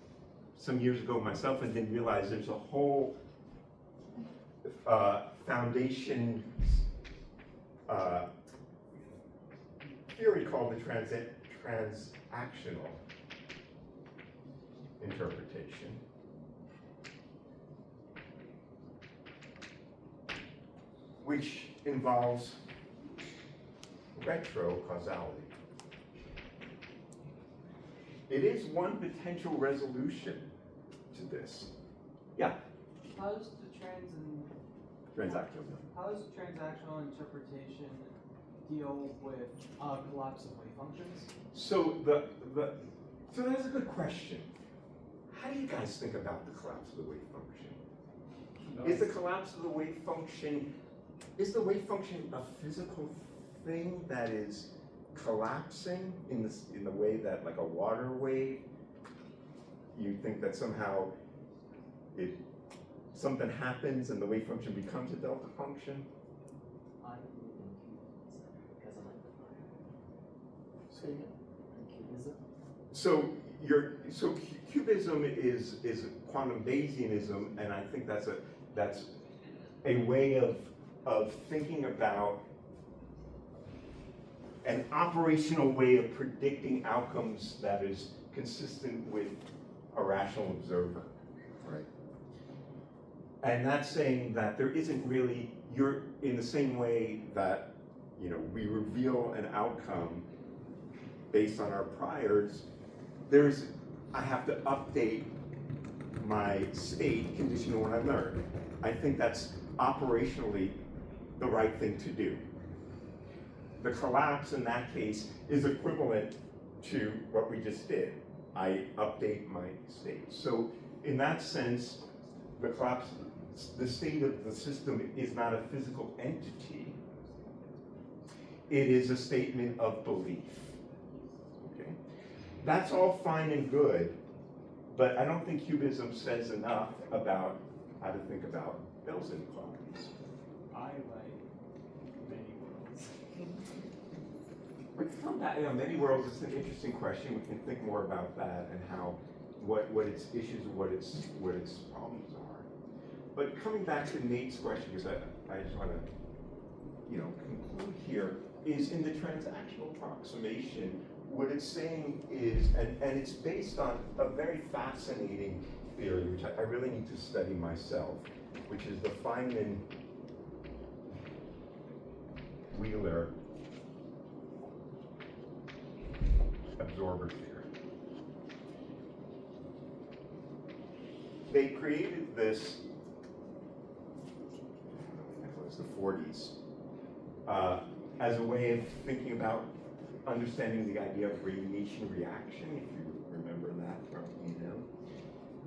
some years ago myself and didn't realize there's a whole foundation theory called the transactional interpretation. Which involves retrocausality. It is one potential resolution to this. Yeah, How does the transactional. how does transactional interpretation deal with collapse of wave functions? So so that's a good question. How do you guys think about the collapse of the wave function? Is the collapse of the wave function, is the wave function a physical thing that is collapsing in the way that, like a water wave, you think that somehow something happens and the wave function becomes a delta function? I believe in cubism because I like the fire. Say again? Cubism? So cubism is quantum Bayesianism, and I think that's a way of thinking about an operational way of predicting outcomes that is consistent with a rational observer, right? And that's saying that there isn't really, you're in the same way that, you know, we reveal an outcome based on our priors, I have to update my state conditional on what I learned. I think that's operationally the right thing to do. The collapse in that case is equivalent to what we just did. I update my state. So in that sense, the collapse, the state of the system is not a physical entity. It is a statement of belief. Okay? That's all fine and good, but I don't think cubism says enough about how to think about Bell's inequalities. I like many worlds. We can come back, many worlds is an interesting question. We can think more about that and how, what its issues and what its problems are. But coming back to Nate's question, because I just want to, conclude here, is in the transactional approximation, what it's saying is, and it's based on a very fascinating theory, which I really need to study myself, which is the Feynman-Wheeler absorber theory. They created this, it was the 40s, as a way of thinking about understanding the idea of radiation reaction, if you remember that from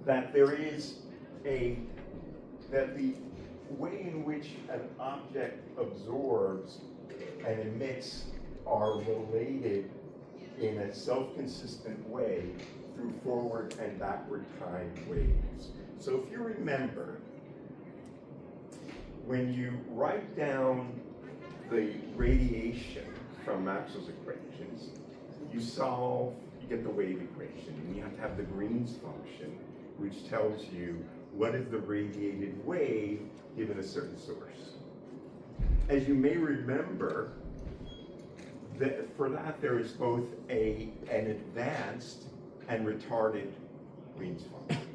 that there is that the way in which an object absorbs and emits are related in a self-consistent way through forward and backward time waves. So if you remember, when you write down the radiation from Maxwell's equations, you get the wave equation, and you have to have the Green's function, which tells you what is the radiated wave given a certain source. As you may remember, for that there is both an advanced and retarded Green's function.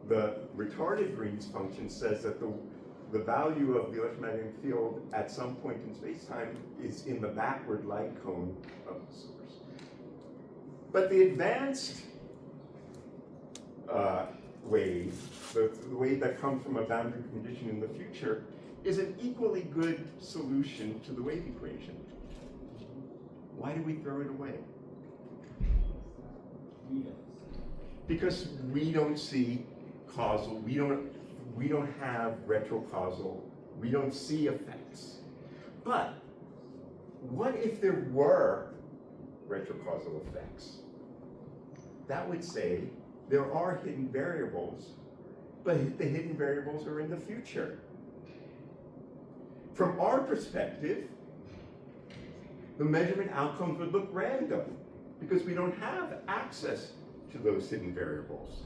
The retarded Green's function says that the value of the electromagnetic field at some point in space-time is in the backward light cone of the source. But the advanced wave, the wave that comes from a boundary condition in the future, is an equally good solution to the wave equation. Why do we throw it away? Because we don't see causal, we don't have retrocausal, we don't see effects. But what if there were retrocausal effects? That would say there are hidden variables, but the hidden variables are in the future. From our perspective, the measurement outcomes would look random because we don't have access to those hidden variables.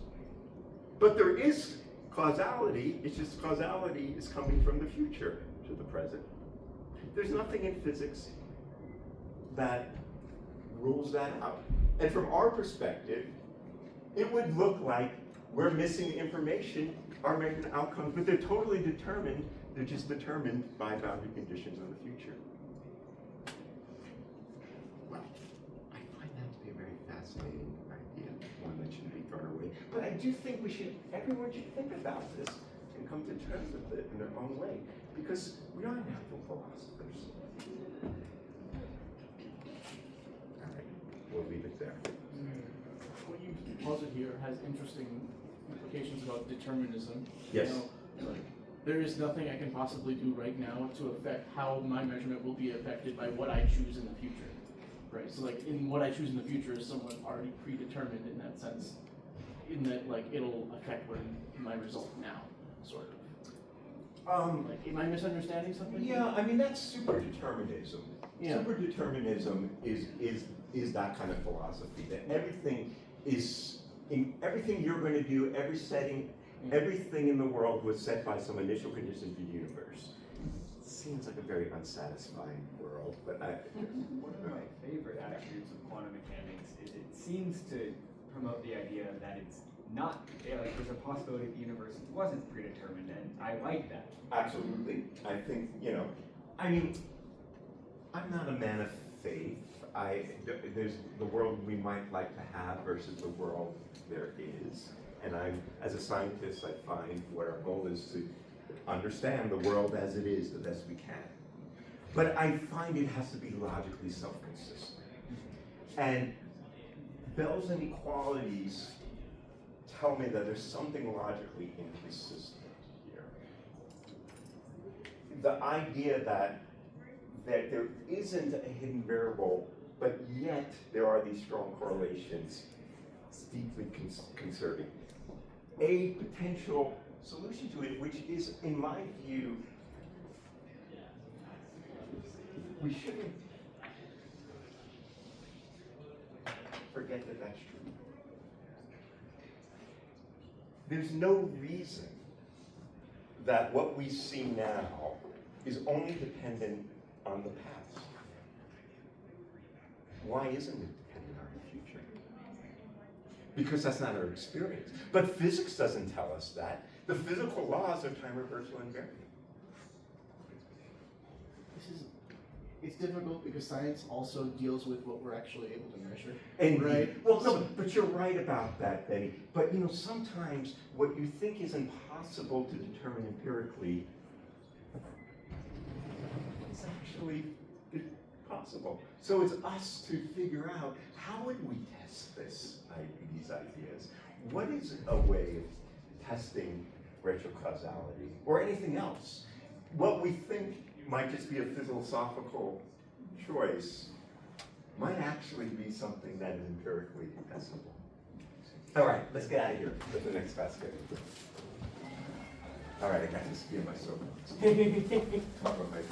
But there is causality, it's just causality is coming from the future to the present. There's nothing in physics that rules that out. And from our perspective, it would look like we're missing information, our measurement outcomes, but they're totally determined. They're just determined by boundary conditions in the future. Well, I find that to be a very fascinating idea, one that shouldn't be thrown away. But I do think everyone should think about this and come to terms with it in their own way, because we are natural philosophers. All right, we'll leave it there. What you posit here has interesting implications about determinism. Yes. You know, like, there is nothing I can possibly do right now to affect how my measurement will be affected by what I choose in the future. Right? So like in what I choose in the future is somewhat already predetermined in that sense. In that like it'll affect what my result now, sort of. Like, am I misunderstanding something? Yeah, I mean that's superdeterminism. Yeah. Superdeterminism is that kind of philosophy that everything you're going to do, every setting, everything in the world was set by some initial condition of the universe. Seems like a very unsatisfying world, but One of my favorite attributes of quantum mechanics is it seems to promote the idea that it's not, like there's a possibility the universe wasn't predetermined, and I like that. absolutely. I think, I mean, I'm not a man of faith. There's the world we might like to have versus the world there is. And as a scientist, I find what our goal is to understand the world as it is the best we can. But I find it has to be logically self-consistent. And Bell's inequalities tell me that there's something logically inconsistent here. The idea that there isn't a hidden variable, but yet there are these strong correlations, is deeply concerning. A potential solution to it, which is, in my view, we shouldn't forget that that's true. There's no reason that what we see now is only dependent on the past. Why isn't it dependent on the future? Because that's not our experience. But physics doesn't tell us that. The physical laws are time reversal invariant. It's difficult because science also deals with what we're actually able to measure. And right? Well, no, but you're right about that, Benny. But sometimes what you think is impossible to determine empirically is actually possible. So it's us to figure out how would we test these ideas. What is a way of testing retrocausality or anything else? What we think might just be a philosophical choice might actually be something that is empirically testable. All right, let's get out of here with the next basket. All right, I got to ski on my soapbox. Talk about my